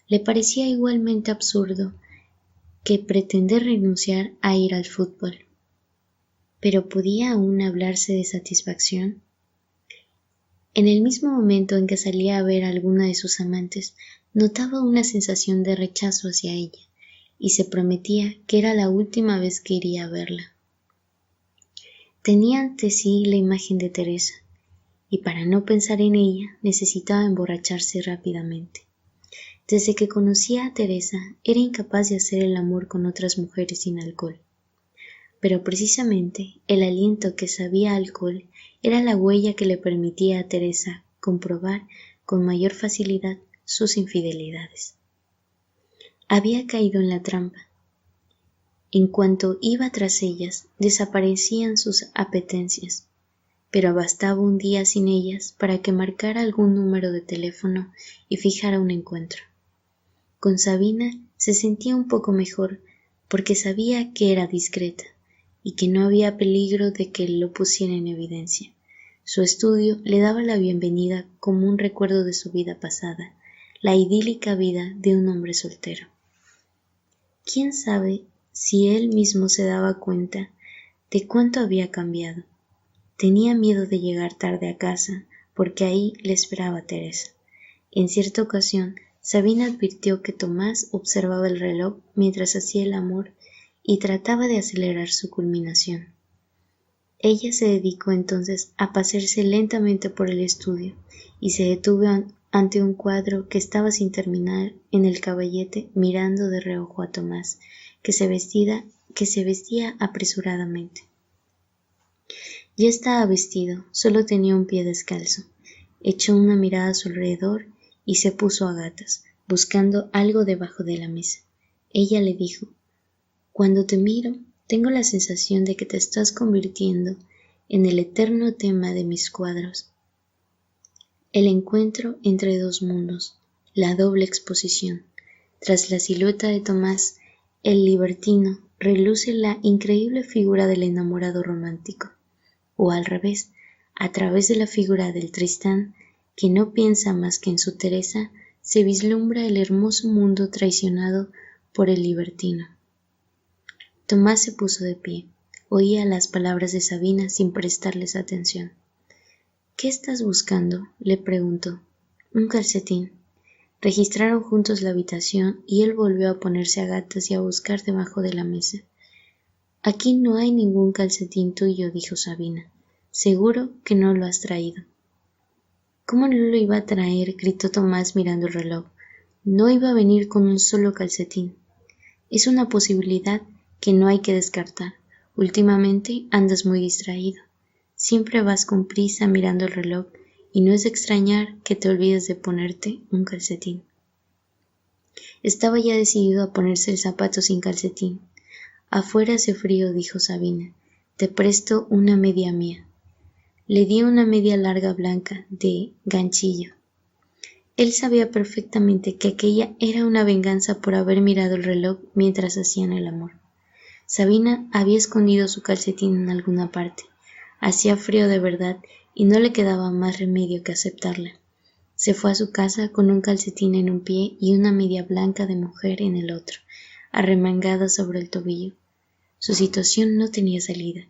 Le parecía igualmente absurdo que pretender renunciar a ir al fútbol. ¿Pero podía aún hablarse de satisfacción? En el mismo momento en que salía a ver a alguna de sus amantes, notaba una sensación de rechazo hacia ella, y se prometía que era la última vez que iría a verla. Tenía ante sí la imagen de Teresa, y para no pensar en ella necesitaba emborracharse rápidamente. Desde que conocía a Teresa era incapaz de hacer el amor con otras mujeres sin alcohol. Pero precisamente el aliento que sabía a alcohol era la huella que le permitía a Teresa comprobar con mayor facilidad sus infidelidades. Había caído en la trampa. En cuanto iba tras ellas, desaparecían sus apetencias, pero bastaba un día sin ellas para que marcara algún número de teléfono y fijara un encuentro. Con Sabina se sentía un poco mejor porque sabía que era discreta y que no había peligro de que lo pusiera en evidencia. Su estudio le daba la bienvenida como un recuerdo de su vida pasada, la idílica vida de un hombre soltero. ¿Quién sabe si él mismo se daba cuenta de cuánto había cambiado? Tenía miedo de llegar tarde a casa porque ahí le esperaba Teresa. En cierta ocasión, Sabina advirtió que Tomás observaba el reloj mientras hacía el amor y trataba de acelerar su culminación. Ella se dedicó entonces a pasearse lentamente por el estudio y se detuvo ante un cuadro que estaba sin terminar en el caballete mirando de reojo a Tomás, que se vestía apresuradamente. Ya estaba vestido, solo tenía un pie descalzo. Echó una mirada a su alrededor y se puso a gatas, buscando algo debajo de la mesa. Ella le dijo: «Cuando te miro, tengo la sensación de que te estás convirtiendo en el eterno tema de mis cuadros. El encuentro entre dos mundos, la doble exposición. Tras la silueta de Tomás, el libertino, reluce la increíble figura del enamorado romántico. O al revés, a través de la figura del Tristán, que no piensa más que en su Teresa, se vislumbra el hermoso mundo traicionado por el libertino». Tomás se puso de pie. Oía las palabras de Sabina sin prestarles atención. «¿Qué estás buscando?», le preguntó. «Un calcetín». Registraron juntos la habitación y él volvió a ponerse a gatas y a buscar debajo de la mesa. «Aquí no hay ningún calcetín tuyo», dijo Sabina. «Seguro que no lo has traído». «¿Cómo no lo iba a traer?», gritó Tomás mirando el reloj. «No iba a venir con un solo calcetín». «Es una posibilidad que no hay que descartar. Últimamente andas muy distraído. Siempre vas con prisa mirando el reloj y no es de extrañar que te olvides de ponerte un calcetín». Estaba ya decidido a ponerse el zapato sin calcetín. «Afuera hace frío», dijo Sabina. «Te presto una media mía». Le di una media larga blanca, de ganchillo. Él sabía perfectamente que aquella era una venganza por haber mirado el reloj mientras hacían el amor. Sabina había escondido su calcetín en alguna parte. Hacía frío de verdad y no le quedaba más remedio que aceptarla. Se fue a su casa con un calcetín en un pie y una media blanca de mujer en el otro, arremangada sobre el tobillo. Su situación no tenía salida.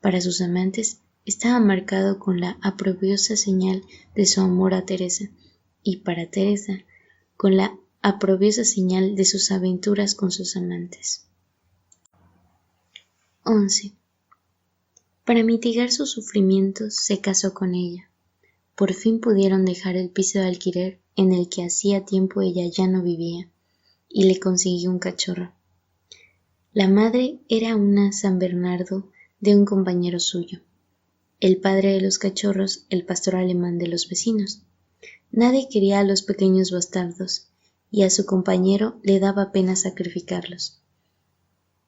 Para sus amantes estaba marcado con la aprobiosa señal de su amor a Teresa, y para Teresa con la aprobiosa señal de sus aventuras con sus amantes. 11. Para mitigar sus sufrimientos se casó con ella. Por fin pudieron dejar el piso de alquiler en el que hacía tiempo ella ya no vivía, y le consiguió un cachorro. La madre era una San Bernardo de un compañero suyo. El padre de los cachorros, el pastor alemán de los vecinos. Nadie quería a los pequeños bastardos, y a su compañero le daba pena sacrificarlos.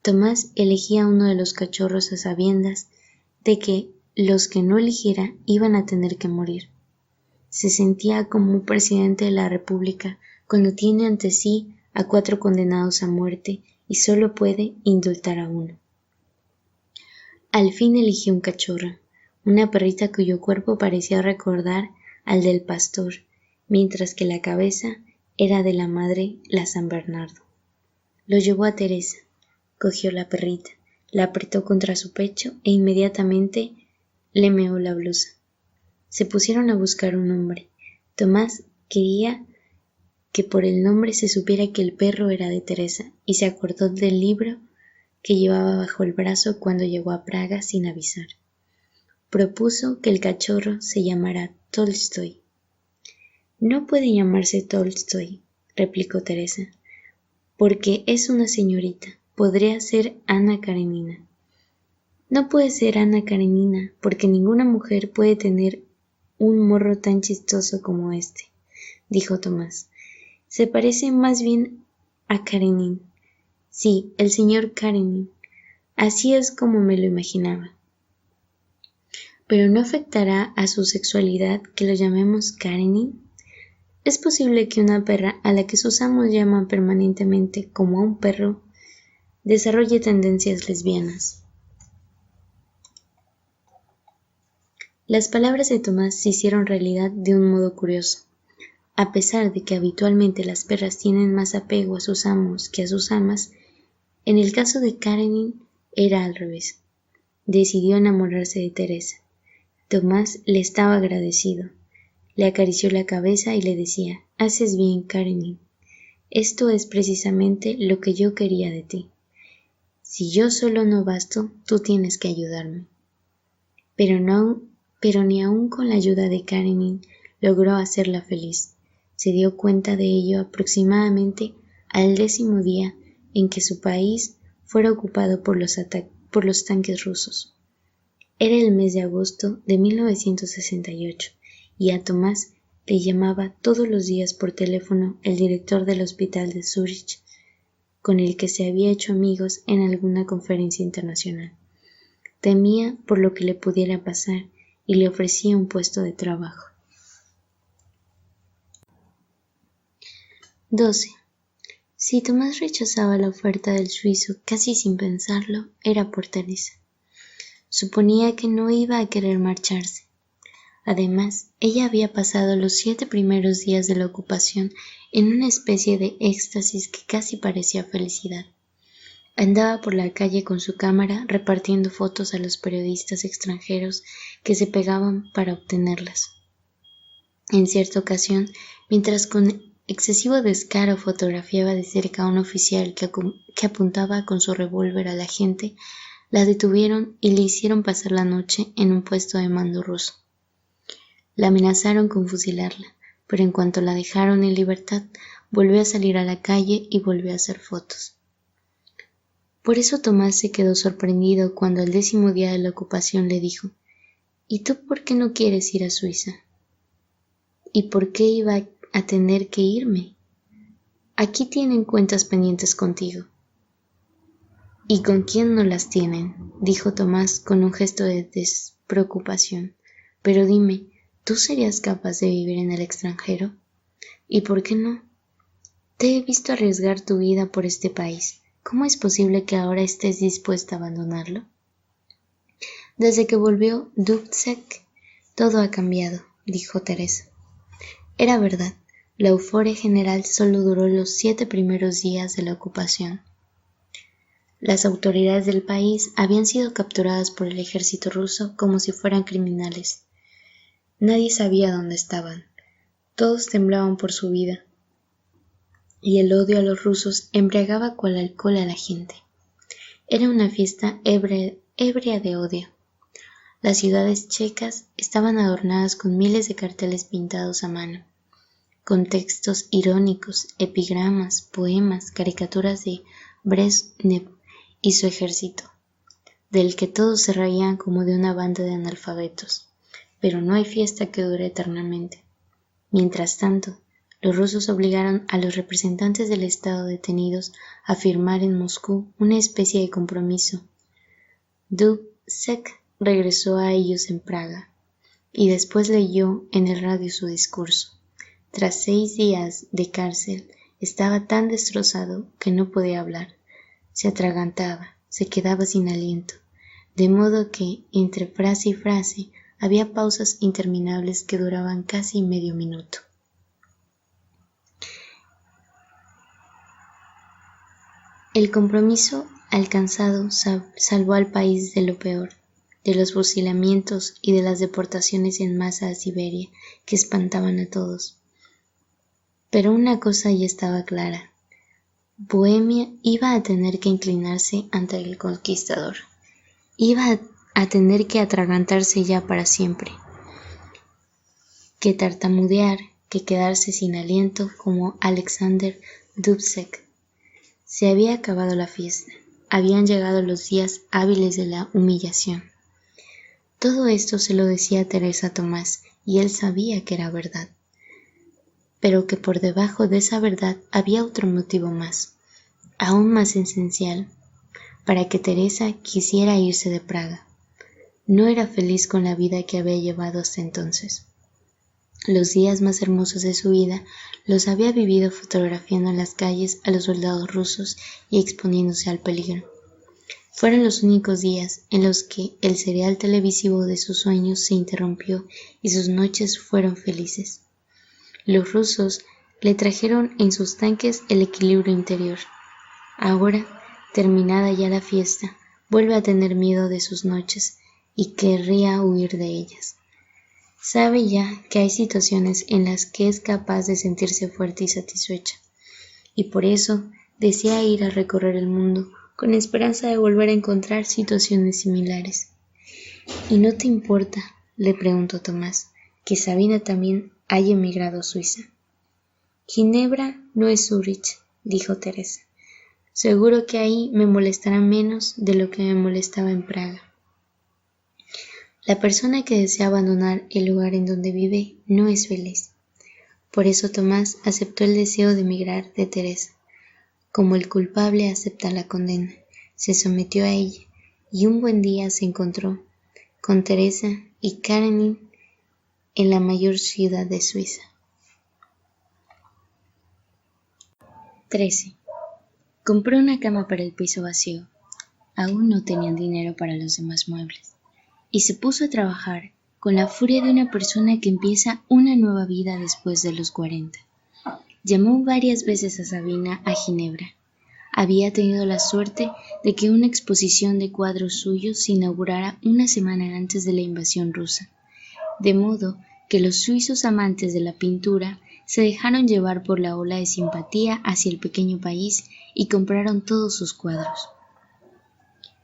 Tomás elegía uno de los cachorros a sabiendas de que los que no eligiera iban a tener que morir. Se sentía como un presidente de la República cuando tiene ante sí a 4 condenados a muerte y solo puede indultar a uno. Al fin eligió un cachorro, una perrita cuyo cuerpo parecía recordar al del pastor, mientras que la cabeza era de la madre, la San Bernardo. Lo llevó a Teresa, cogió la perrita, la apretó contra su pecho e inmediatamente le meó la blusa. Se pusieron a buscar un nombre. Tomás quería que por el nombre se supiera que el perro era de Teresa y se acordó del libro que llevaba bajo el brazo cuando llegó a Praga sin avisar. Propuso que el cachorro se llamara Tolstoy. «No puede llamarse Tolstoy», replicó Teresa, «porque es una señorita. Podría ser Ana Karenina». «No puede ser Ana Karenina, porque ninguna mujer puede tener un morro tan chistoso como este», dijo Tomás. «Se parece más bien a Karenin». «Sí, el señor Karenin. Así es como me lo imaginaba». «¿Pero no afectará a su sexualidad que lo llamemos Karenin? Es posible que una perra a la que sus amos llaman permanentemente como a un perro desarrolle tendencias lesbianas». Las palabras de Tomás se hicieron realidad de un modo curioso. A pesar de que habitualmente las perras tienen más apego a sus amos que a sus amas, en el caso de Karenin era al revés. Decidió enamorarse de Teresa. Tomás le estaba agradecido. Le acarició la cabeza y le decía: «Haces bien, Karenin. Esto es precisamente lo que yo quería de ti. Si yo solo no basto, tú tienes que ayudarme». Pero ni aun con la ayuda de Karenin logró hacerla feliz. Se dio cuenta de ello aproximadamente al 10º día en que su país fuera ocupado por los tanques rusos. Era el mes de agosto de 1968 y a Tomás le llamaba todos los días por teléfono el director del hospital de Zúrich. con el que se había hecho amigos en alguna conferencia internacional. Temía por lo que le pudiera pasar y le ofrecía un puesto de trabajo. 12. Si Tomás rechazaba la oferta del suizo casi sin pensarlo, era por Teresa. Suponía que no iba a querer marcharse. Además, ella había pasado los 7 primeros días de la ocupación en una especie de éxtasis que casi parecía felicidad. Andaba por la calle con su cámara repartiendo fotos a los periodistas extranjeros que se pegaban para obtenerlas. En cierta ocasión, mientras con excesivo descaro fotografiaba de cerca a un oficial que apuntaba con su revólver a la gente, la detuvieron y le hicieron pasar la noche en un puesto de mando ruso. La amenazaron con fusilarla, pero en cuanto la dejaron en libertad, volvió a salir a la calle y volvió a hacer fotos. Por eso Tomás se quedó sorprendido cuando al 10º día de la ocupación le dijo: ¿Y tú por qué no quieres ir a Suiza? ¿Y por qué iba a tener que irme? Aquí tienen cuentas pendientes contigo. ¿Y con quién no las tienen?, dijo Tomás con un gesto de despreocupación. Pero dime, ¿tú serías capaz de vivir en el extranjero? ¿Y por qué no? Te he visto arriesgar tu vida por este país. ¿Cómo es posible que ahora estés dispuesta a abandonarlo? Desde que volvió Dubček, todo ha cambiado, dijo Teresa. Era verdad, la euforia general solo duró los 7 primeros días de la ocupación. Las autoridades del país habían sido capturadas por el ejército ruso como si fueran criminales. Nadie sabía dónde estaban. Todos temblaban por su vida. Y el odio a los rusos embriagaba cual alcohol a la gente. Era una fiesta ebria de odio. Las ciudades checas estaban adornadas con miles de carteles pintados a mano, con textos irónicos, epigramas, poemas, caricaturas de Brezhnev y su ejército, del que todos se reían como de una banda de analfabetos. Pero no hay fiesta que dure eternamente. Mientras tanto, los rusos obligaron a los representantes del Estado detenidos a firmar en Moscú una especie de compromiso. Dubček regresó a ellos en Praga y después leyó en el radio su discurso. Tras 6 días de cárcel, estaba tan destrozado que no podía hablar. Se atragantaba, se quedaba sin aliento, de modo que, entre frase y frase, había pausas interminables que duraban casi medio minuto. El compromiso alcanzado salvó al país de lo peor, de los fusilamientos y de las deportaciones en masa a Siberia, que espantaban a todos. Pero una cosa ya estaba clara: Bohemia iba a tener que inclinarse ante el conquistador. Iba a tener que atragantarse ya para siempre, que tartamudear, que quedarse sin aliento como Alexander Dubček. Se había acabado la fiesta, habían llegado los días hábiles de la humillación. Todo esto se lo decía Teresa a Tomás, y él sabía que era verdad, pero que por debajo de esa verdad había otro motivo más, aún más esencial, para que Teresa quisiera irse de Praga. No era feliz con la vida que había llevado hasta entonces. Los días más hermosos de su vida los había vivido fotografiando en las calles a los soldados rusos y exponiéndose al peligro. Fueron los únicos días en los que el serial televisivo de sus sueños se interrumpió y sus noches fueron felices. Los rusos le trajeron en sus tanques el equilibrio interior. Ahora, terminada ya la fiesta, vuelve a tener miedo de sus noches y querría huir de ellas. Sabe ya que hay situaciones en las que es capaz de sentirse fuerte y satisfecha, y por eso desea ir a recorrer el mundo con esperanza de volver a encontrar situaciones similares. ¿Y no te importa, le preguntó Tomás, que Sabina también haya emigrado a Suiza? Ginebra no es Zúrich, dijo Teresa. Seguro que ahí me molestará menos de lo que me molestaba en Praga. La persona que desea abandonar el lugar en donde vive no es feliz. Por eso Tomás aceptó el deseo de emigrar de Teresa. Como el culpable acepta la condena, se sometió a ella y un buen día se encontró con Teresa y Karenin en la mayor ciudad de Suiza. 13. Compró una cama para el piso vacío. Aún no tenían dinero para los demás muebles. Y se puso a trabajar con la furia de una persona que empieza una nueva vida después de los 40. Llamó varias veces a Sabina a Ginebra. Había tenido la suerte de que una exposición de cuadros suyos se inaugurara una semana antes de la invasión rusa, de modo que los suizos amantes de la pintura se dejaron llevar por la ola de simpatía hacia el pequeño país y compraron todos sus cuadros.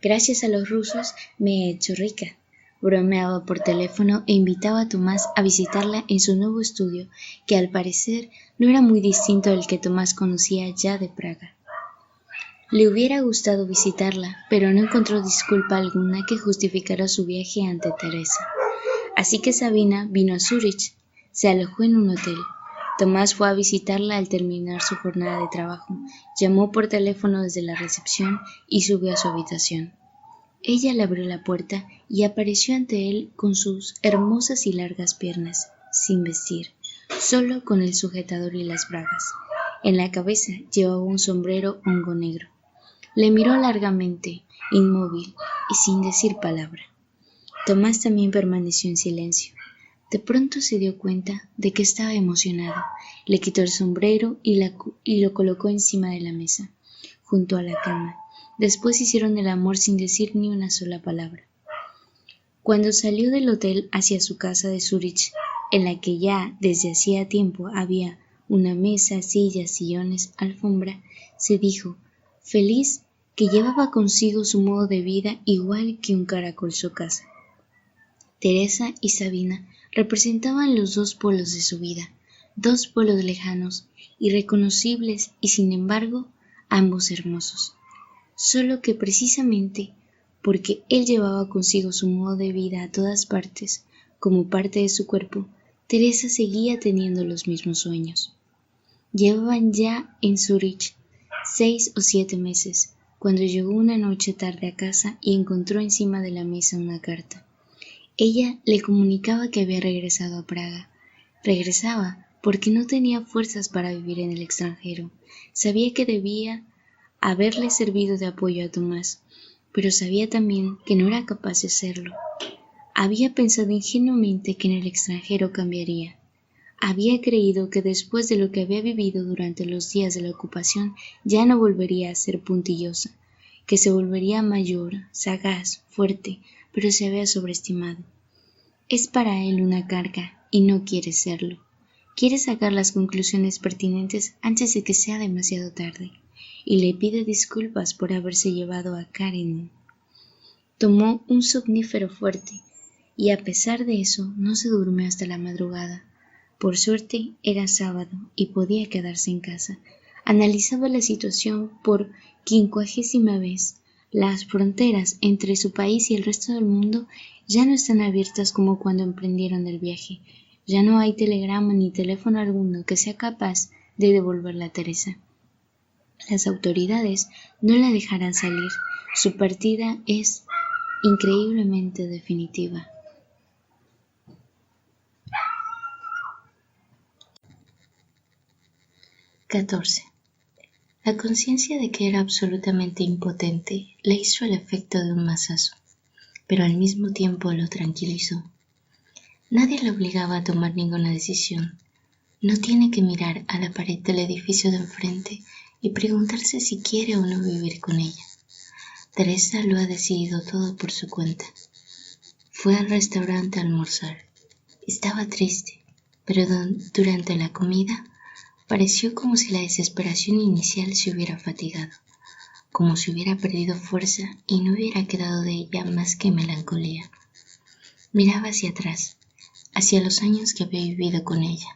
Gracias a los rusos me he hecho rica. Bromeaba por teléfono e invitaba a Tomás a visitarla en su nuevo estudio, que al parecer no era muy distinto al que Tomás conocía ya de Praga. Le hubiera gustado visitarla, pero no encontró disculpa alguna que justificara su viaje ante Teresa. Así que Sabina vino a Zúrich, se alojó en un hotel. Tomás fue a visitarla al terminar su jornada de trabajo, llamó por teléfono desde la recepción y subió a su habitación. Ella le abrió la puerta y apareció ante él con sus hermosas y largas piernas, sin vestir, solo con el sujetador y las bragas. En la cabeza llevaba un sombrero hongo negro. Le miró largamente, inmóvil y sin decir palabra. Tomás también permaneció en silencio. De pronto se dio cuenta de que estaba emocionado. Le quitó el sombrero y lo colocó encima de la mesa, junto a la cama. Después hicieron el amor sin decir ni una sola palabra. Cuando salió del hotel hacia su casa de Zúrich, en la que ya desde hacía tiempo había una mesa, sillas, sillones, alfombra, se dijo, feliz, que llevaba consigo su modo de vida igual que un caracol su casa. Teresa y Sabina representaban los dos polos de su vida, dos polos lejanos, irreconocibles y sin embargo ambos hermosos. Solo que precisamente porque él llevaba consigo su modo de vida a todas partes, como parte de su cuerpo, Teresa seguía teniendo los mismos sueños. Llevaban ya en Zúrich 6 o 7 meses, cuando llegó una noche tarde a casa y encontró encima de la mesa una carta. Ella le comunicaba que había regresado a Praga. Regresaba porque no tenía fuerzas para vivir en el extranjero. Sabía que debía haberle servido de apoyo a Tomás, pero sabía también que no era capaz de hacerlo. Había pensado ingenuamente que en el extranjero cambiaría. Había creído que después de lo que había vivido durante los días de la ocupación ya no volvería a ser puntillosa, que se volvería mayor, sagaz, fuerte, pero se había sobreestimado. Es para él una carga y no quiere serlo. Quiere sacar las conclusiones pertinentes antes de que sea demasiado tarde, y le pide disculpas por haberse llevado a Karenin. Tomó un somnífero fuerte, y a pesar de eso no se durmió hasta la madrugada. Por suerte era sábado y podía quedarse en casa. Analizaba la situación por 50ª vez. Las fronteras entre su país y el resto del mundo ya no están abiertas como cuando emprendieron el viaje. Ya no hay telegrama ni teléfono alguno que sea capaz de devolverla a Teresa. Las autoridades no la dejarán salir. Su partida es increíblemente definitiva. 14. La conciencia de que era absolutamente impotente le hizo el efecto de un mazazo, pero al mismo tiempo lo tranquilizó. Nadie le obligaba a tomar ninguna decisión. No tiene que mirar a la pared del edificio de enfrente y preguntarse si quiere o no vivir con ella. Teresa lo ha decidido todo por su cuenta. Fue al restaurante a almorzar. Estaba triste, pero durante la comida pareció como si la desesperación inicial se hubiera fatigado, como si hubiera perdido fuerza y no hubiera quedado de ella más que melancolía. Miraba hacia atrás, hacia los años que había vivido con ella,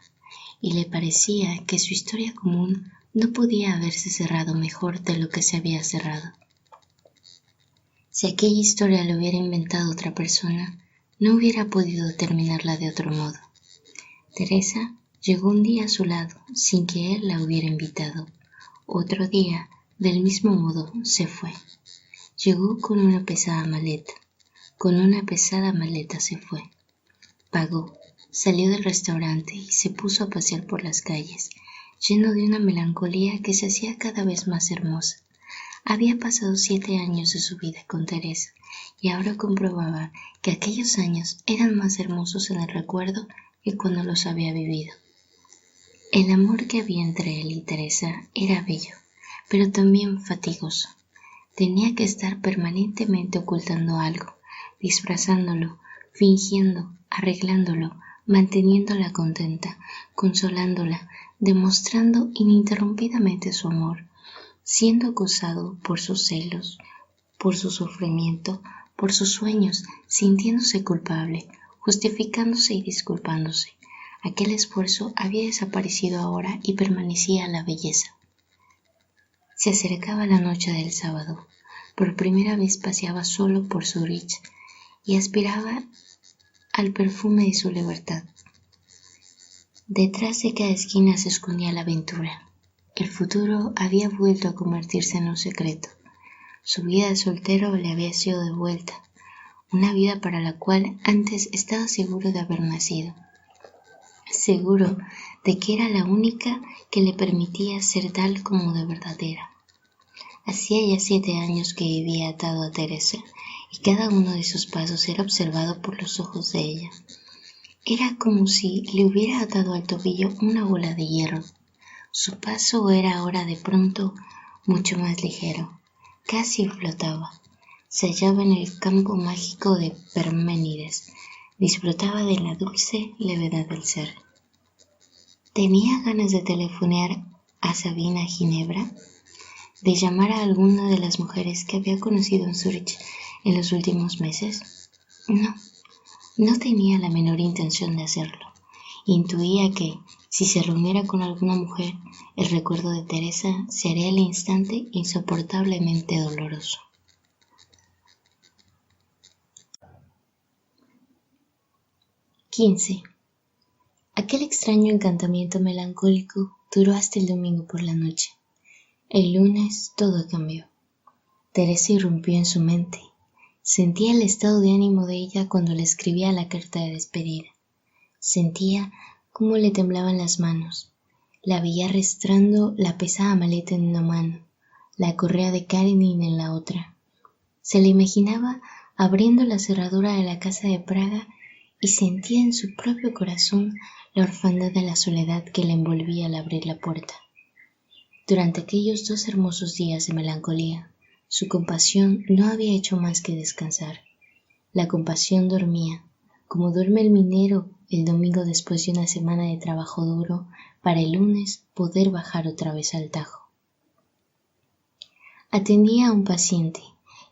y le parecía que su historia común no podía haberse cerrado mejor de lo que se había cerrado. Si aquella historia la hubiera inventado otra persona, no hubiera podido terminarla de otro modo. Teresa llegó un día a su lado sin que él la hubiera invitado. Otro día Del mismo modo, se fue. Llegó con una pesada maleta. Con una pesada maleta se fue. Pagó, salió del restaurante y se puso a pasear por las calles, lleno de una melancolía que se hacía cada vez más hermosa. Había pasado 7 años de su vida con Teresa y ahora comprobaba que aquellos años eran más hermosos en el recuerdo que cuando los había vivido. El amor que había entre él y Teresa era bello, pero también fatigoso. Tenía que estar permanentemente ocultando algo, disfrazándolo, fingiendo, arreglándolo, manteniéndola contenta, consolándola, demostrando ininterrumpidamente su amor, siendo acosado por sus celos, por su sufrimiento, por sus sueños, sintiéndose culpable, justificándose y disculpándose. Aquel esfuerzo había desaparecido ahora y permanecía la belleza. Se acercaba la noche del sábado. Por primera vez paseaba solo por Zúrich y aspiraba al perfume de su libertad. Detrás de cada esquina se escondía la aventura. El futuro había vuelto a convertirse en un secreto. Su vida de soltero le había sido devuelta, una vida para la cual antes estaba seguro de haber nacido. Seguro de que era la única que le permitía ser tal como de verdad era. Hacía ya 7 años que vivía atado a Teresa, y cada uno de sus pasos era observado por los ojos de ella. Era como si le hubiera atado al tobillo una bola de hierro. Su paso era ahora de pronto mucho más ligero, casi flotaba. Se hallaba en el campo mágico de Parménides, disfrutaba de la dulce levedad del ser. Tenía ganas de telefonear a Sabina Ginebra, de llamar a alguna de las mujeres que había conocido en Zúrich en los últimos meses. No tenía la menor intención de hacerlo. Intuía que, si se reuniera con alguna mujer, el recuerdo de Teresa se haría al instante insoportablemente doloroso. XV. Aquel extraño encantamiento melancólico duró hasta el domingo por la noche. El lunes todo cambió. Teresa irrumpió en su mente. Sentía el estado de ánimo de ella cuando le escribía la carta de despedida. Sentía cómo le temblaban las manos. La veía arrastrando la pesada maleta en una mano, la correa de Karenin en la otra. Se la imaginaba abriendo la cerradura de la casa de Praga y sentía en su propio corazón la orfandad de la soledad que la envolvía al abrir la puerta. Durante aquellos 2 hermosos días de melancolía, su compasión no había hecho más que descansar. La compasión dormía, como duerme el minero el domingo después de una semana de trabajo duro, para el lunes poder bajar otra vez al Tajo. Atendía a un paciente,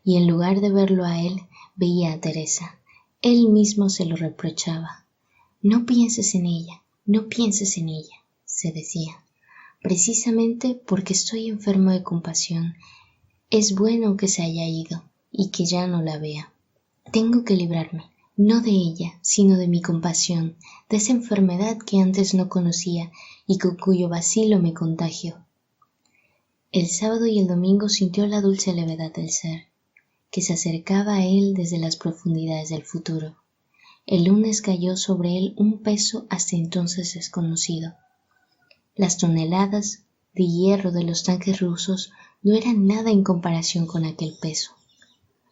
y en lugar de verlo a él, veía a Teresa. Él mismo se lo reprochaba. No pienses en ella, no pienses en ella, se decía. Precisamente porque estoy enfermo de compasión, es bueno que se haya ido y que ya no la vea. Tengo que librarme, no de ella, sino de mi compasión, de esa enfermedad que antes no conocía y con cuyo bacilo me contagio. El sábado y el domingo sintió la dulce levedad del ser, que se acercaba a él desde las profundidades del futuro. El lunes cayó sobre él un peso hasta entonces desconocido. Las toneladas de hierro de los tanques rusos no eran nada en comparación con aquel peso.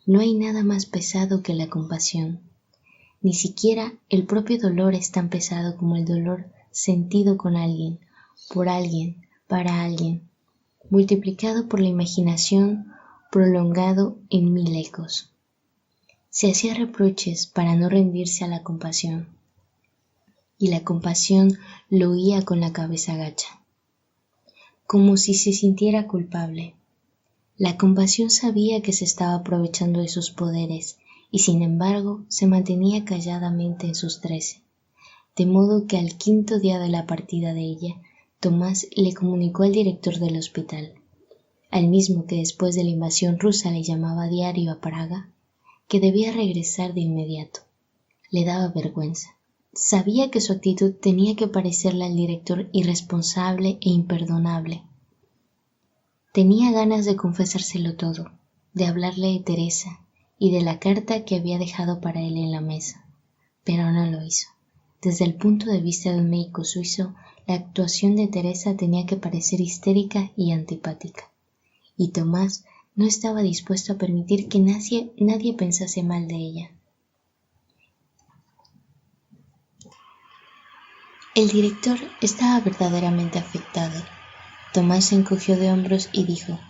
No hay nada más pesado que la compasión. Ni siquiera el propio dolor es tan pesado como el dolor sentido con alguien, por alguien, para alguien, multiplicado por la imaginación, prolongado en 1000 ecos. Se hacía reproches para no rendirse a la compasión, y la compasión lo oía con la cabeza gacha, como si se sintiera culpable. La compasión sabía que se estaba aprovechando de sus poderes, y sin embargo se mantenía calladamente en sus 13, de modo que al 5.º día de la partida de ella, Tomás le comunicó al director del hospital, al mismo que después de la invasión rusa le llamaba a diario a Praga, que debía regresar de inmediato. Le daba vergüenza. Sabía que su actitud tenía que parecerle al director irresponsable e imperdonable. Tenía ganas de confesárselo todo, de hablarle de Teresa y de la carta que había dejado para él en la mesa, pero no lo hizo. Desde el punto de vista de un médico suizo, la actuación de Teresa tenía que parecer histérica y antipática, y Tomás no estaba dispuesto a permitir que nadie pensase mal de ella. El director estaba verdaderamente afectado. Tomás se encogió de hombros y dijo: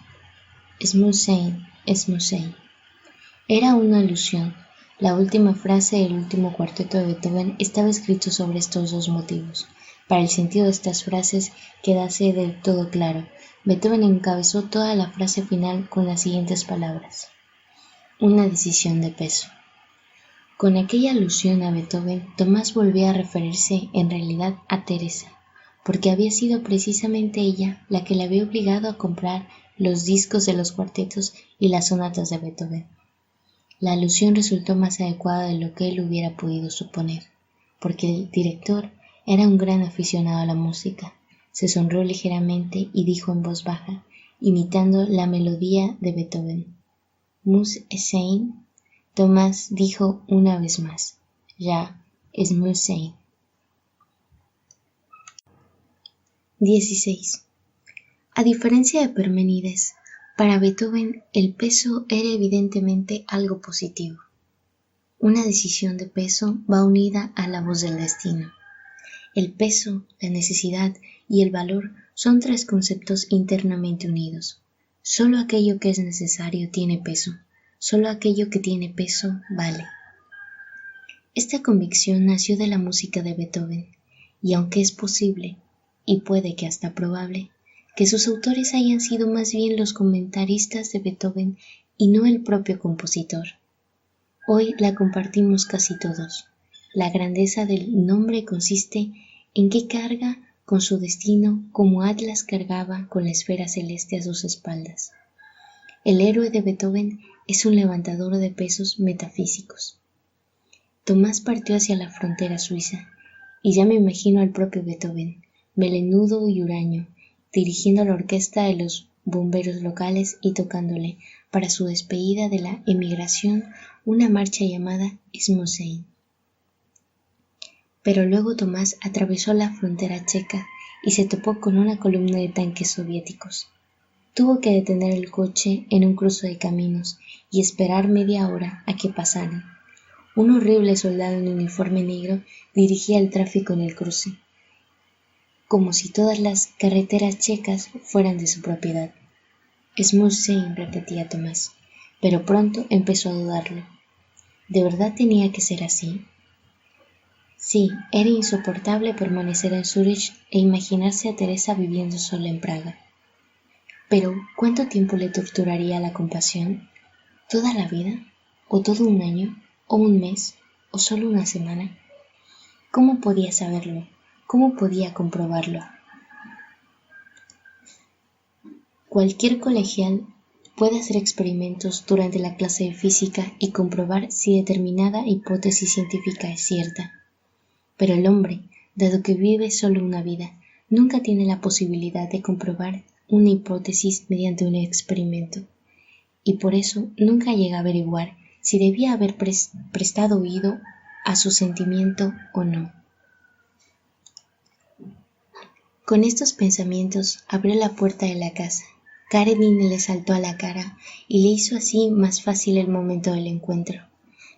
«Es Musain, es Musain». Era una alusión. La última frase del último cuarteto de Beethoven estaba escrito sobre estos dos motivos. Para el sentido de estas frases quedase del todo claro, Beethoven encabezó toda la frase final con las siguientes palabras: «Una decisión de peso». Con aquella alusión a Beethoven, Tomás volvía a referirse en realidad a Teresa, porque había sido precisamente ella la que le había obligado a comprar los discos de los cuartetos y las sonatas de Beethoven. La alusión resultó más adecuada de lo que él hubiera podido suponer, porque el director era un gran aficionado a la música. Se sonrió ligeramente y dijo en voz baja, imitando la melodía de Beethoven: «Muss es sein». Tomás dijo una vez más: «Ya, es muss sein». 16. A diferencia de Parménides, para Beethoven el peso era evidentemente algo positivo. Una decisión de peso va unida a la voz del destino. El peso, la necesidad y el valor son tres conceptos internamente unidos. Solo aquello que es necesario tiene peso. Solo aquello que tiene peso vale. Esta convicción nació de la música de Beethoven, y aunque es posible, y puede que hasta probable, que sus autores hayan sido más bien los comentaristas de Beethoven y no el propio compositor, hoy la compartimos casi todos. La grandeza del nombre consiste en que carga con su destino como Atlas cargaba con la esfera celeste a sus espaldas. El héroe de Beethoven es un levantador de pesos metafísicos. Tomás partió hacia la frontera suiza, y ya me imagino al propio Beethoven, melenudo y huraño, dirigiendo la orquesta de los bomberos locales y tocándole, para su despedida de la emigración, una marcha llamada Es Musain. Pero luego Tomás atravesó la frontera checa y se topó con una columna de tanques soviéticos. Tuvo que detener el coche en un cruce de caminos y esperar media hora a que pasaran. Un horrible soldado en uniforme negro dirigía el tráfico en el cruce, como si todas las carreteras checas fueran de su propiedad. Es Musain, repetía Tomás, pero pronto empezó a dudarlo. ¿De verdad tenía que ser así? Sí, era insoportable permanecer en Zúrich e imaginarse a Teresa viviendo sola en Praga. Pero, ¿cuánto tiempo le torturaría la compasión? ¿Toda la vida? ¿O todo un año? ¿O un mes? ¿O solo una semana? ¿Cómo podía saberlo? ¿Cómo podía comprobarlo? Cualquier colegial puede hacer experimentos durante la clase de física y comprobar si determinada hipótesis científica es cierta. Pero el hombre, dado que vive solo una vida, nunca tiene la posibilidad de comprobar una hipótesis mediante un experimento, y por eso nunca llega a averiguar si debía haber prestado oído a su sentimiento o no. Con estos pensamientos abrió la puerta de la casa. Karenin le saltó a la cara y le hizo así más fácil el momento del encuentro.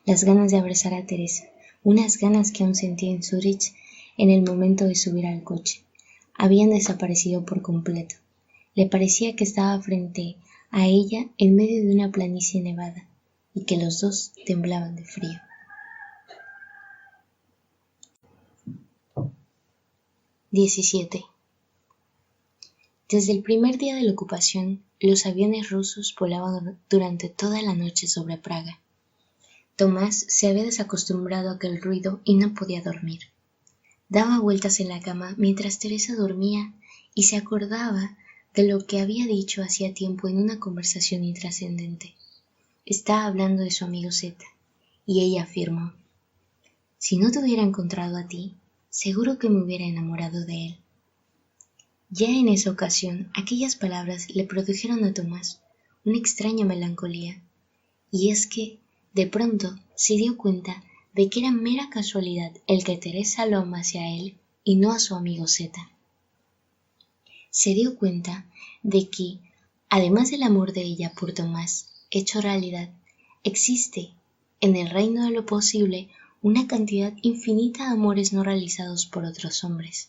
Las ganas de abrazar a Teresa, unas ganas que aún sentía en Zúrich en el momento de subir al coche, habían desaparecido por completo. Le parecía que estaba frente a ella en medio de una planicie nevada y que los dos temblaban de frío. 17. Desde el primer día de la ocupación, los aviones rusos volaban durante toda la noche sobre Praga. Tomás se había desacostumbrado a aquel ruido y no podía dormir. Daba vueltas en la cama mientras Teresa dormía y se acordaba de lo que había dicho hacía tiempo en una conversación intrascendente. Estaba hablando de su amigo Zeta, y ella afirmó: «Si no te hubiera encontrado a ti, seguro que me hubiera enamorado de él». Ya en esa ocasión, aquellas palabras le produjeron a Tomás una extraña melancolía, y es que, de pronto, se dio cuenta de que era mera casualidad el que Teresa lo amase a él y no a su amigo Zeta. Se dio cuenta de que, además del amor de ella por Tomás, hecho realidad, existe, en el reino de lo posible, una cantidad infinita de amores no realizados por otros hombres.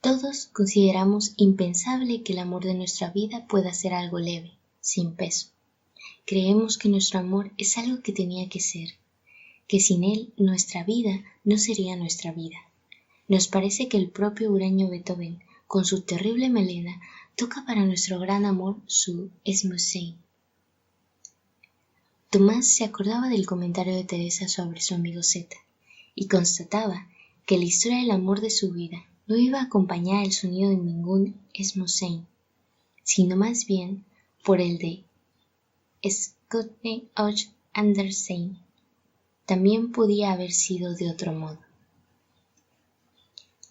Todos consideramos impensable que el amor de nuestra vida pueda ser algo leve, sin peso. Creemos que nuestro amor es algo que tenía que ser, que sin él nuestra vida no sería nuestra vida. Nos parece que el propio huraño Beethoven, con su terrible melena, toca para nuestro gran amor su Esmüssein. Tomás se acordaba del comentario de Teresa sobre su amigo Zeta, y constataba que la historia del amor de su vida no iba a acompañar el sonido de ningún Esmüssein, sino más bien por el de Skotne och Andersen. También podía haber sido de otro modo.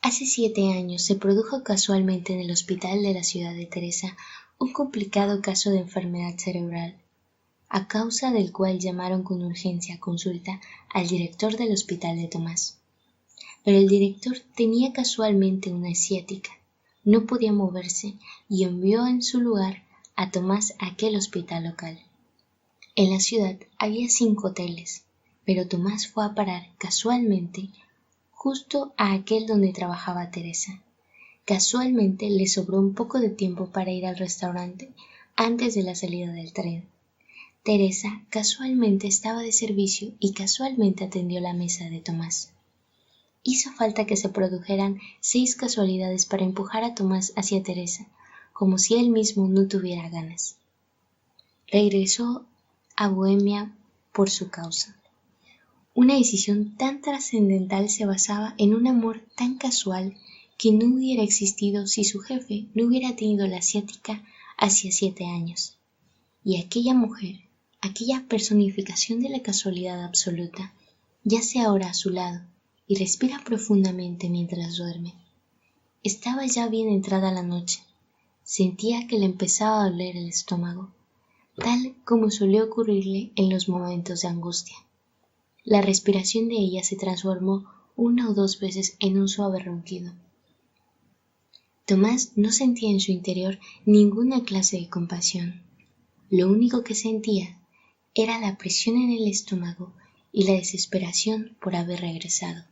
Hace 7 años se produjo casualmente en el hospital de la ciudad de Teresa un complicado caso de enfermedad cerebral, a causa del cual llamaron con urgencia a consulta al director del hospital de Tomás. Pero el director tenía casualmente una ciática, no podía moverse y envió en su lugar a Tomás a aquel hospital local. En la ciudad había 5 hoteles, pero Tomás fue a parar casualmente justo a aquel donde trabajaba Teresa. Casualmente le sobró un poco de tiempo para ir al restaurante antes de la salida del tren. Teresa casualmente estaba de servicio y casualmente atendió la mesa de Tomás. Hizo falta que se produjeran 6 casualidades para empujar a Tomás hacia Teresa, como si él mismo no tuviera ganas. Regresó a Bohemia por su causa. Una decisión tan trascendental se basaba en un amor tan casual que no hubiera existido si su jefe no hubiera tenido la ciática hacía 7 años. Y aquella mujer, aquella personificación de la casualidad absoluta, yace ahora a su lado y respira profundamente mientras duerme. Estaba ya bien entrada la noche. Sentía que le empezaba a doler el estómago, tal como solía ocurrirle en los momentos de angustia. La respiración de ella se transformó 1 o 2 veces en un suave ronquido. Tomás no sentía en su interior ninguna clase de compasión. Lo único que sentía era la presión en el estómago y la desesperación por haber regresado.